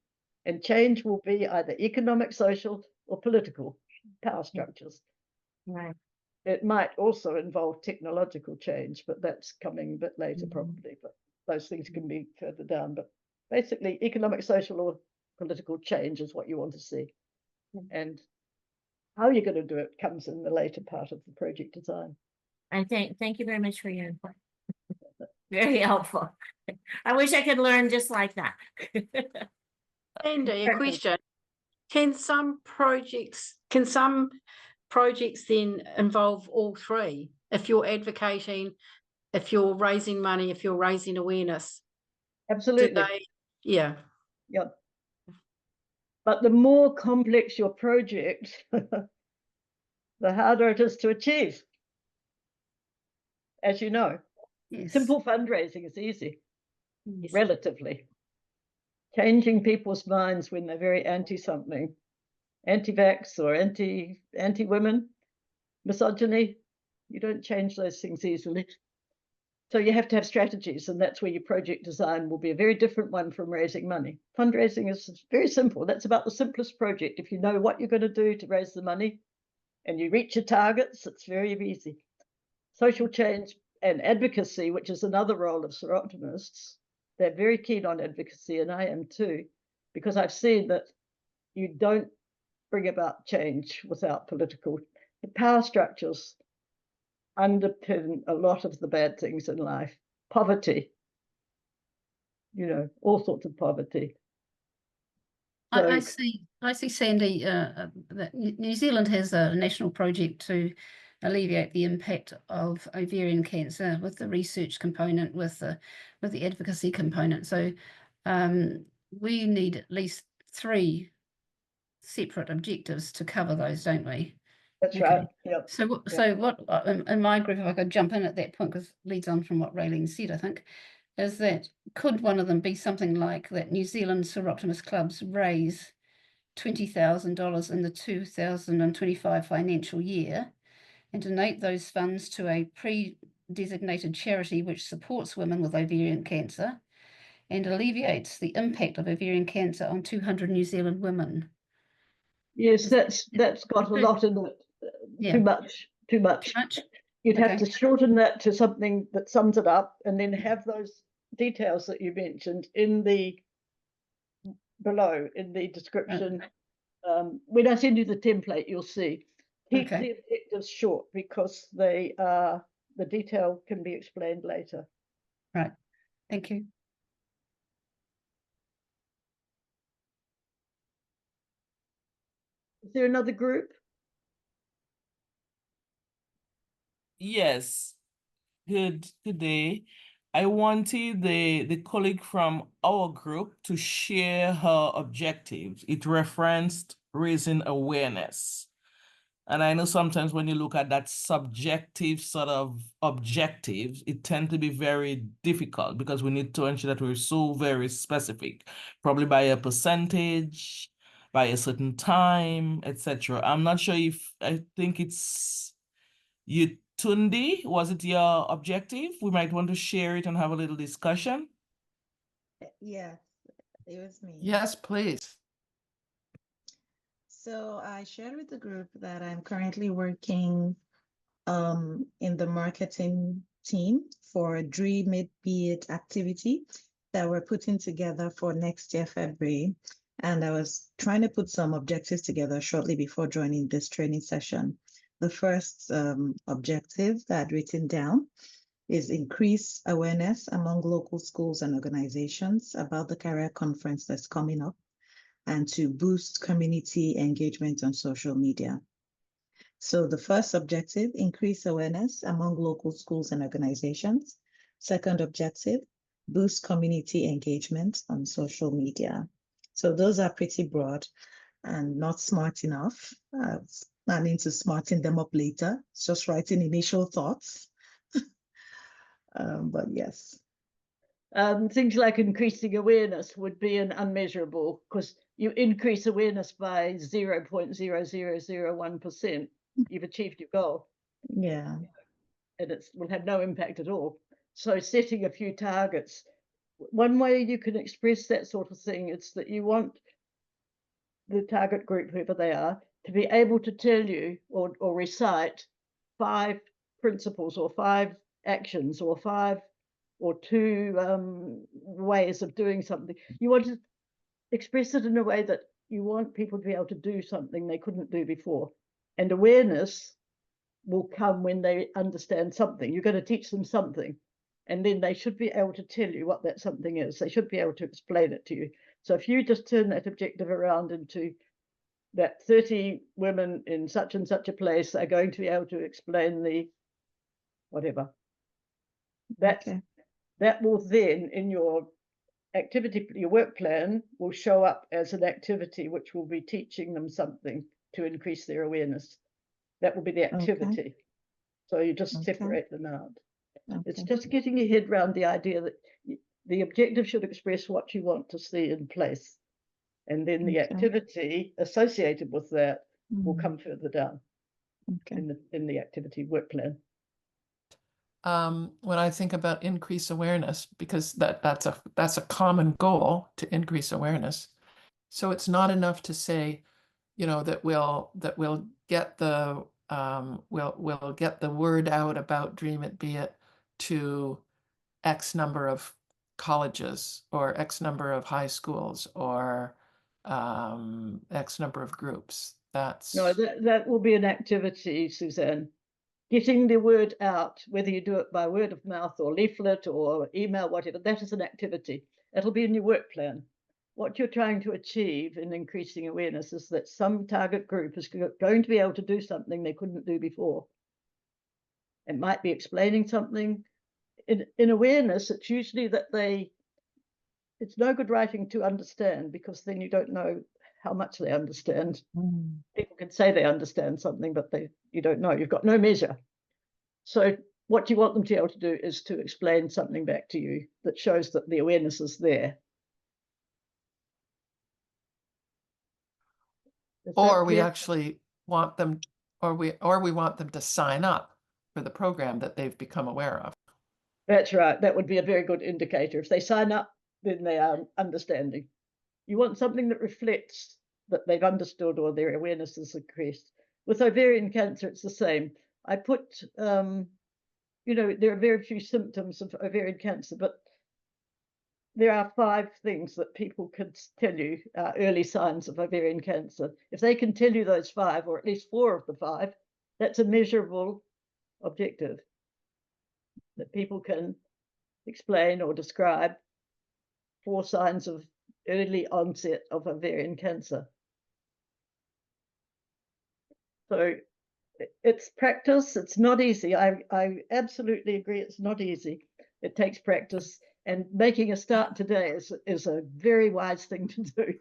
And change will be either economic, social, or political power structures. Right. It might also involve technological change, but that's coming a bit later probably. But those things can be further down. But basically, economic, social, or political change is what you want to see. And how you're going to do it comes in the later part of the project design. I thank you very much for your input. Very helpful. I wish I could learn just like that. Sandy, a question. Can some projects then involve all three? If you're advocating, if you're raising money, if you're raising awareness, do Absolutely. they? Yeah. Yeah. But the more complex your project, the harder it is to achieve. As you know, Yes. simple fundraising is easy, Yes. relatively. Changing people's minds when they're very anti something, anti-vax or anti-women, misogyny, you don't change those things easily. So you have to have strategies, and that's where your project design will be a very different one from raising money. Fundraising is very simple. That's about the simplest project. If you know what you're going to do to raise the money and you reach your targets, it's very easy. Social change and advocacy, which is another role of Soroptimists, they're very keen on advocacy, and I am too, because I've seen that you don't bring about change without political. The power structures underpin a lot of the bad things in life. Poverty, all sorts of poverty. So, I see, Sandy, that New Zealand has a national project to alleviate the impact of ovarian cancer with the research component, with the advocacy component. So we need at least 3 separate objectives to cover those, don't we? that's Okay. right. Yep. So what in my group, if I could jump in at that point, because it leads on from what Raylene said, I think, is that could one of them be something like that New Zealand Soroptimist clubs raise $20,000 in the 2025 financial year and donate those funds to a pre-designated charity which supports women with ovarian cancer and alleviates the impact of ovarian cancer on 200 New Zealand women. Yes, that's got a lot in it. Yeah. Too much. Too much? You'd Okay. have to shorten that to something that sums it up, and then have those details that you mentioned below in the description. When I send you the template, you'll see. Keep Okay. the objectives short because the detail can be explained later. Right. Thank you. Is there another group? Yes, good day. I wanted the colleague from our group to share her objectives. It referenced raising awareness. And I know sometimes when you look at that subjective sort of objectives, it tends to be very difficult because we need to ensure that we're so very specific, probably by a percentage, by a certain time, etc. I'm not sure if I think it's you, Tundi, was it your objective? We might want to share it and have a little discussion. Yes, it was me. Yes, please. So I shared with the group that I'm currently working in the marketing team for a Dream It Be It activity that we're putting together for next year, February. And I was trying to put some objectives together shortly before joining this training session. The first objective that I'd written down is increase awareness among local schools and organizations about the career conference that's coming up, and to boost community engagement on social media. So the first objective, increase awareness among local schools and organizations. Second objective, boost community engagement on social media. So those are pretty broad and not smart enough. Planning to smarten them up later, just writing initial thoughts. But yes. Things like increasing awareness would be an unmeasurable, because you increase awareness by 0.0001%, you've achieved your goal. Yeah. And it will have no impact at all. So setting a few targets. One way you can express that sort of thing is that you want the target group, whoever they are, to be able to tell you or recite 5 principles or 5 actions or 5 or 2 ways of doing something. You want to express it in a way that you want people to be able to do something they couldn't do before. And awareness will come when they understand something. You're going to teach them something, and then they should be able to tell you what that something is. They should be able to explain it to you. So if you just turn that objective around into that 30 women in such and such a place are going to be able to explain the whatever, that will then in your activity, your work plan will show up as an activity which will be teaching them something to increase their awareness. That will be the activity. So you just separate them out. It's just getting your head around the idea that the objective should express what you want to see in place. And then the activity associated with that will come further down in the activity work plan. When I think about increase awareness, because that's a common goal, to increase awareness. So it's not enough to say, that we'll get the we'll get the word out about Dream It Be It to X number of colleges or X number of high schools or X number of groups. No, that will be an activity, Suzanne. Getting the word out, whether you do it by word of mouth or leaflet or email, whatever, that is an activity. It'll be in your work plan. What you're trying to achieve in increasing awareness is that some target group is going to be able to do something they couldn't do before. It might be explaining something. In awareness, it's usually that it's no good writing to understand, because then you don't know how much they understand. People can say they understand something, but you don't know. You've got no measure. So what you want them to be able to do is to explain something back to you that shows that the awareness is there. Or we actually want them, or we want them to sign up for the program that they've become aware of. That's right. That would be a very good indicator. If they sign up, then they are understanding. You want something that reflects that they've understood or their awareness is increased. With ovarian cancer, it's the same. I put, there are very few symptoms of ovarian cancer, but there are 5 things that people can tell you are early signs of ovarian cancer. If they can tell you those 5, or at least 4 of the 5, that's a measurable objective that people can explain or describe 4 signs of early onset of ovarian cancer. So it's practice. It's not easy. I absolutely agree. It's not easy. It takes practice, and making a start today is a very wise thing to do.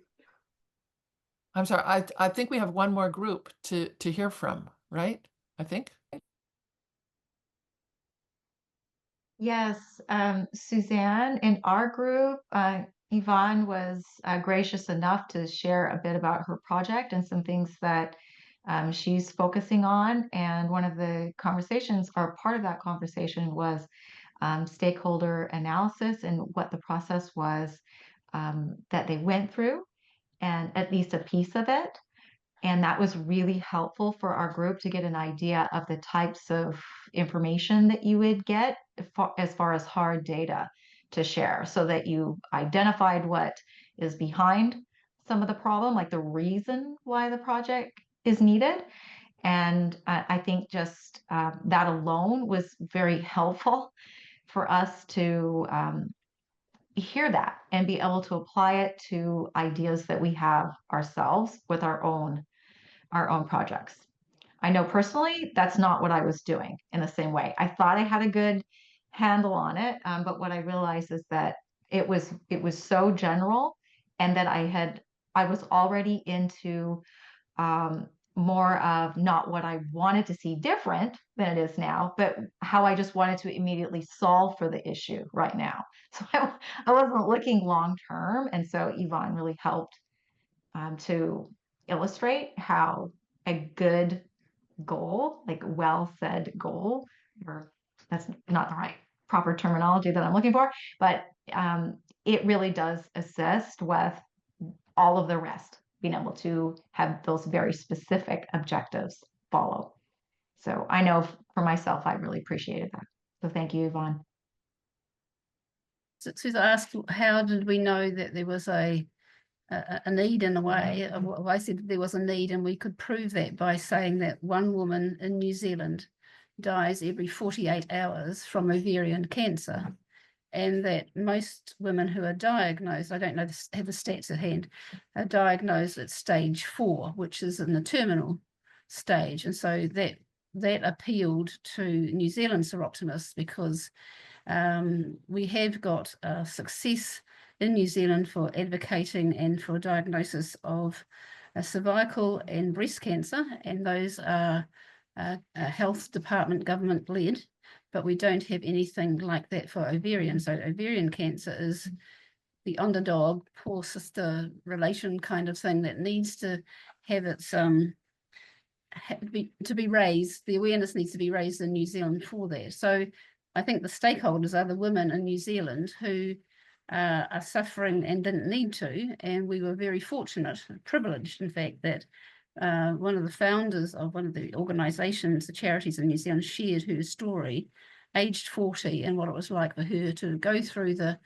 I'm sorry, I think we have one more group to hear from, right? I think. Yes, Suzanne, in our group, Yvonne was gracious enough to share a bit about her project and some things that she's focusing on. And one of the conversations, or part of that conversation, was stakeholder analysis and what the process was that they went through, and at least a piece of it. And that was really helpful for our group to get an idea of the types of information that you would get as far as hard data to share, so that you identified what is behind some of the problem, like the reason why the project is needed. And I think just that alone was very helpful for us to hear that and be able to apply it to ideas that we have ourselves with our own projects. I know personally that's not what I was doing in the same way. I thought I had a good handle on it, but what I realized is that it was so general, and that I was already into more of not what I wanted to see different than it is now, but how I just wanted to immediately solve for the issue right now. So I wasn't looking long term, and so Yvonne really helped to illustrate how a good goal, like well said goal, or that's not the right proper terminology that I'm looking for, but it really does assist with all of the rest, being able to have those very specific objectives follow. So I know for myself, I really appreciated that. So thank you, Yvonne. Susan asked, how did we know that there was a need in a way? I said there was a need, and we could prove that by saying that one woman in New Zealand dies every 48 hours from ovarian cancer, and that most women who are diagnosed, I don't know, have the stats at hand, are diagnosed at stage 4, which is in the terminal stage. And so that appealed to New Zealand Soroptimists, because we have got success in New Zealand for advocating and for diagnosis of cervical and breast cancer, and those are health department government led, but we don't have anything like that for ovarian. So ovarian cancer is the underdog, poor sister relation kind of thing that needs to have its to be raised. The awareness needs to be raised in New Zealand for that. So I think the stakeholders are the women in New Zealand who are suffering and didn't need to, and we were very fortunate, privileged in fact, that one of the founders of one of the organisations, the charities in New Zealand, shared her story, aged 40, and what it was like for her to go through the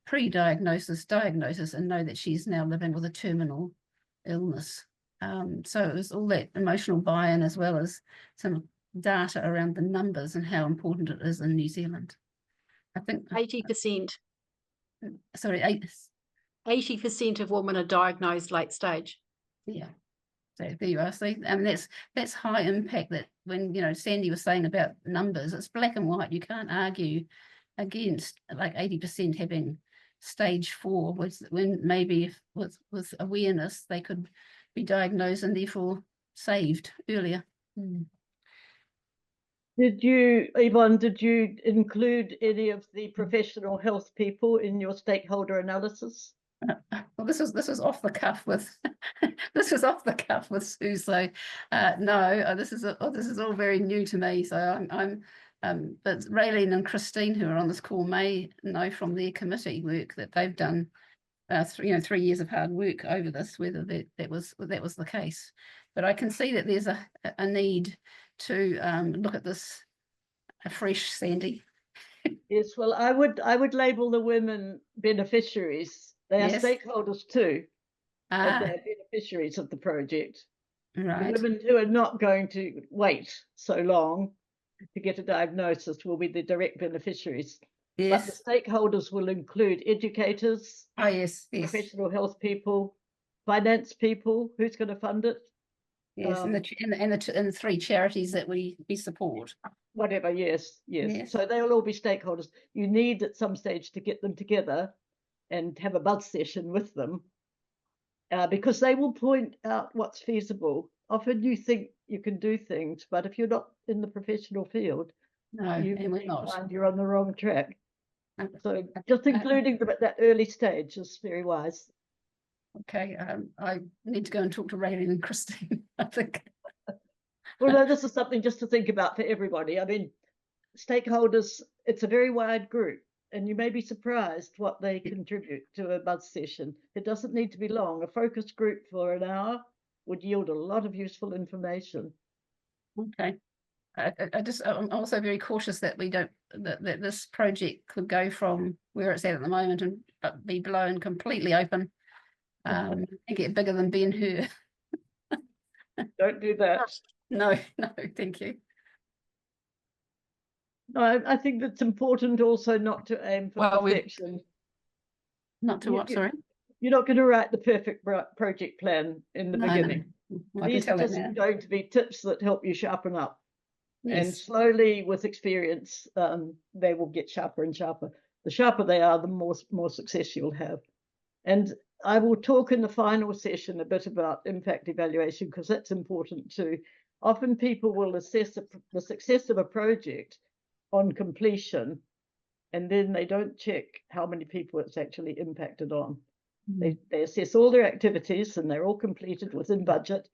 pre-diagnosis, diagnosis, and know that she's now living with a terminal illness. So it was all that emotional buy-in, as well as some data around the numbers and how important it is in New Zealand. I think 80%. Sorry, 80% of women are diagnosed late stage. Yeah. So there you are. See, that's high impact. That when Sandy was saying about numbers, it's black and white. You can't argue against like 80% having stage 4, when maybe if with awareness they could be diagnosed and therefore saved earlier. Did you, Yvonne, did you include any of the professional health people in your stakeholder analysis? Well, this was off the cuff with this was off the cuff with Sue. So no, this is all very new to me. So but Raylene and Christine, who are on this call, may know from their committee work that they've done 3 years of hard work over this, whether that was the case. But I can see that there's a need to look at this afresh, Sandy. Yes, well, I would label the women beneficiaries. They are Yes. stakeholders too, but they're beneficiaries of the project. Right. The women who are not going to wait so long to get a diagnosis will be the direct beneficiaries. Yes. But the stakeholders will include educators, Oh yes, professional health people, finance people. Who's going to fund it? Yes, and the three charities that we support. Whatever, yes. Yes. So they'll all be stakeholders. You need at some stage to get them together and have a buzz session with them, because they will point out what's feasible. Often you think you can do things, but if you're not in the professional field, No, you and we're not. find you're on the wrong track. And- So just including them at that early stage is very wise. Okay, I need to go and talk to Raylene and Christine, I think. Well, no, this is something just to think about for everybody. I mean, stakeholders, it's a very wide group, and you may be surprised what they contribute to a buzz session. It doesn't need to be long. A focus group for an hour would yield a lot of useful information. Okay. I'm also very cautious that we don't, that this project could go from where it's at the moment and be blown completely open, and get bigger than Ben Hur. Don't do that. No, thank you. No, I think it's important also not to aim for perfection. Not to what, sorry? You're not going to write the perfect project plan in the No, beginning. no. I can These tell are that just now. going to be tips that help you sharpen up. And Yes. slowly, with experience, they will get sharper and sharper. The sharper they are, the more success you'll have. And I will talk in the final session a bit about impact evaluation, because that's important too. Often people will assess the success of a project on completion, and then they don't check how many people it's actually impacted on. They assess all their activities and they're all completed within budget,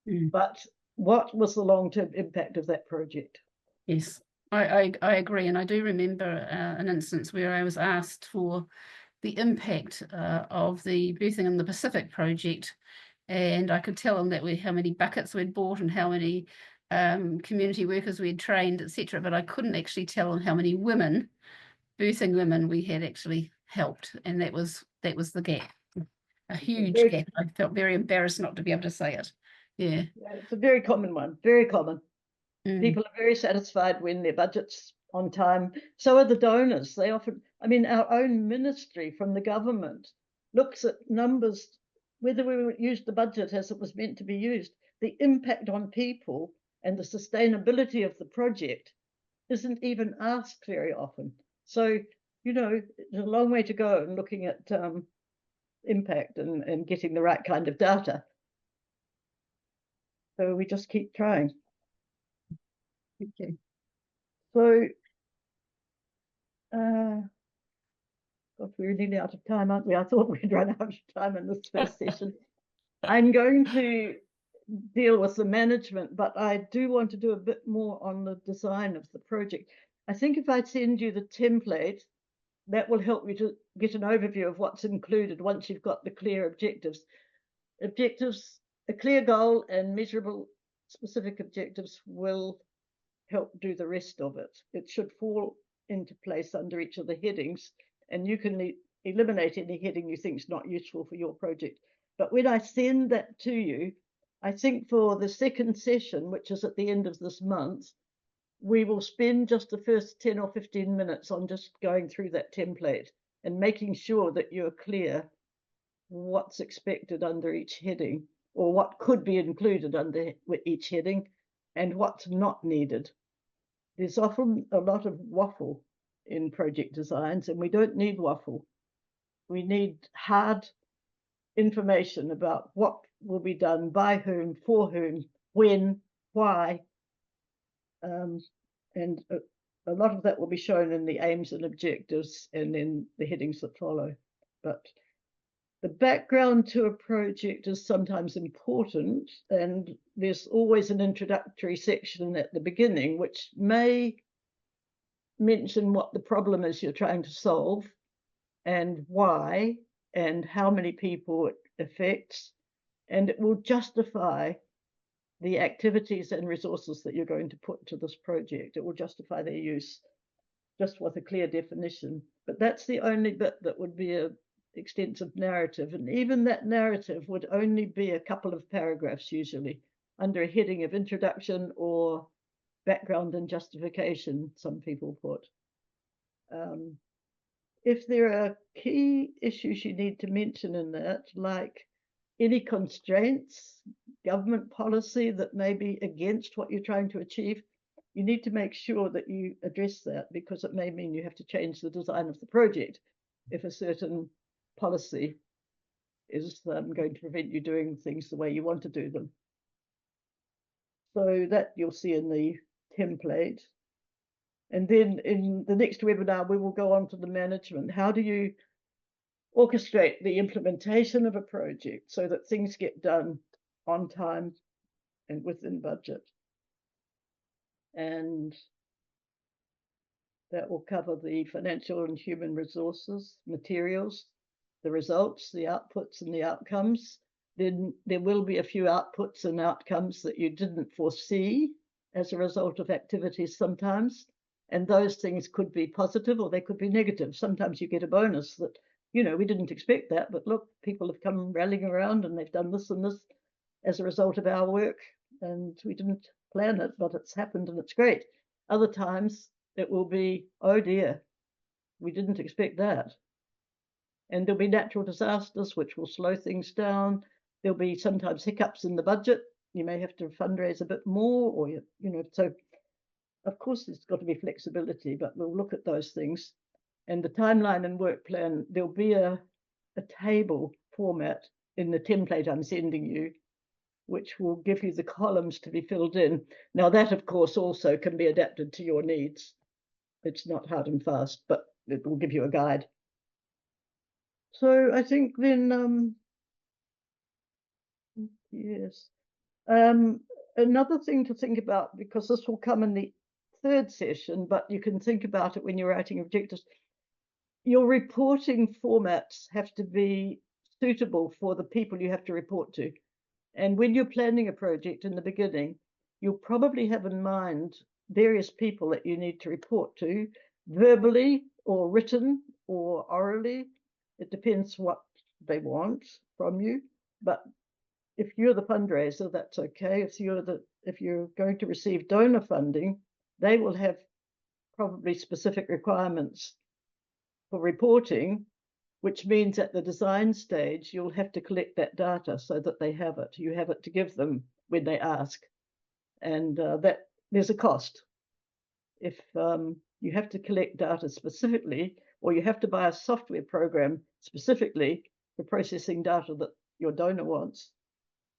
but what was the long-term impact of that project? Yes, I agree, and I do remember an instance where I was asked for the impact of the Birthing in the Pacific project, and I could tell them that how many buckets we'd bought and how many community workers we'd trained, etc. But I couldn't actually tell them how many women, birthing women, we had actually helped, and that was the gap, a huge gap. I felt very embarrassed not to be able to say it. Yeah, it's a very common one, very common. People are very satisfied when their budget's on time. So are the donors. They often, I mean, our own ministry from the government looks at numbers, whether we use the budget as it was meant to be used. The impact on people and the sustainability of the project isn't even asked very often. So, there's a long way to go in looking at impact and getting the right kind of data. So we just keep trying. Okay. So, we're nearly out of time, aren't we? I thought we'd run out of time in this first session. I'm going to deal with the management, but I do want to do a bit more on the design of the project. I think if I send you the template, that will help you to get an overview of what's included once you've got the clear objectives. A clear goal and measurable specific objectives will help do the rest of it. It should fall into place under each of the headings, and you can eliminate any heading you think is not useful for your project. But when I send that to you, I think for the second session, which is at the end of this month, we will spend just the first 10 or 15 minutes on just going through that template and making sure that you're clear what's expected under each heading, or what could be included under each heading, and what's not needed. There's often a lot of waffle in project designs, and we don't need waffle. We need hard information about what will be done, by whom, for whom, when, why. And a lot of that will be shown in the aims and objectives and in the headings that follow. But the background to a project is sometimes important, and there's always an introductory section at the beginning, which may mention what the problem is you're trying to solve and why and how many people it affects, and it will justify the activities and resources that you're going to put to this project. It will justify their use just with a clear definition. But that's the only bit that would be an extensive narrative, and even that narrative would only be a couple of paragraphs usually under a heading of introduction or background and justification, some people put. If there are key issues you need to mention in that, like any constraints, government policy that may be against what you're trying to achieve, you need to make sure that you address that, because it may mean you have to change the design of the project if a certain policy is going to prevent you doing things the way you want to do them. So that you'll see in the template. And then in the next webinar, we will go on to the management. How do you orchestrate the implementation of a project so that things get done on time and within budget? And that will cover the financial and human resources, materials, the results, the outputs and the outcomes. Then there will be a few outputs and outcomes that you didn't foresee as a result of activities sometimes. And those things could be positive or they could be negative. Sometimes you get a bonus that, you know, we didn't expect that, but look, people have come rallying around and they've done this and this as a result of our work. And we didn't plan it, but it's happened and it's great. Other times it will be, oh dear, we didn't expect that. And there'll be natural disasters which will slow things down. There'll be sometimes hiccups in the budget. You may have to fundraise a bit more, or, you know, so of course there's got to be flexibility, but we'll look at those things. And the timeline and work plan, there'll be a table format in the template I'm sending you, which will give you the columns to be filled in. Now that, of course, also can be adapted to your needs. It's not hard and fast, but it will give you a guide. So I think then, yes. Another thing to think about, because this will come in the third session, but you can think about it when you're writing objectives. Your reporting formats have to be suitable for the people you have to report to. And when you're planning a project in the beginning, you'll probably have in mind various people that you need to report to, verbally or written or orally. It depends what they want from you. But if you're the fundraiser, that's okay. If you're going to receive donor funding, they will have probably specific requirements for reporting, which means at the design stage, you'll have to collect that data so that they have it. You have it to give them when they ask. And that there's a cost. If you have to collect data specifically, or you have to buy a software program specifically for processing data that your donor wants,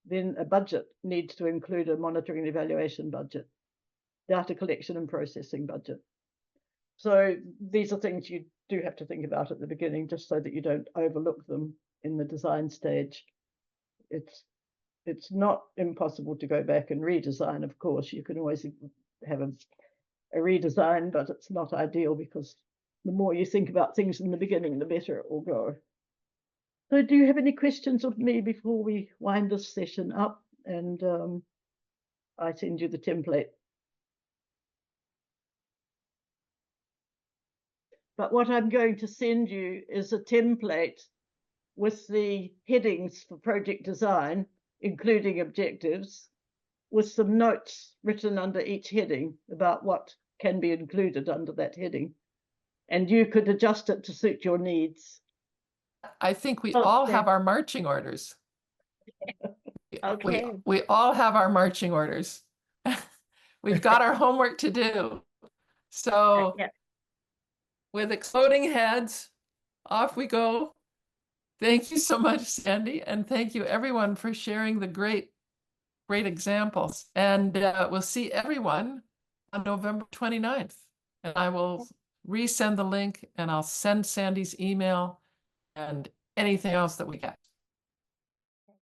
then a budget needs to include a monitoring and evaluation budget, data collection and processing budget. So these are things you do have to think about at the beginning, just so that you don't overlook them in the design stage. It's not impossible to go back and redesign, of course. You can always have a redesign, but it's not ideal, because the more you think about things in the beginning, the better it will go. So do you have any questions of me before we wind this session up and I send you the template? But what I'm going to send you is a template with the headings for project design, including objectives, with some notes written under each heading about what can be included under that heading. And you could adjust it to suit your needs. I think we Oh, all yeah. have our marching orders. Okay. We all have our marching orders. We've got our homework to do. So Yeah. with exploding heads, off we go. Thank you so much, Sandy. And thank you everyone for sharing the great examples. And we'll see everyone on November 29th. And I will resend the link, and I'll send Sandy's email and anything else that we get.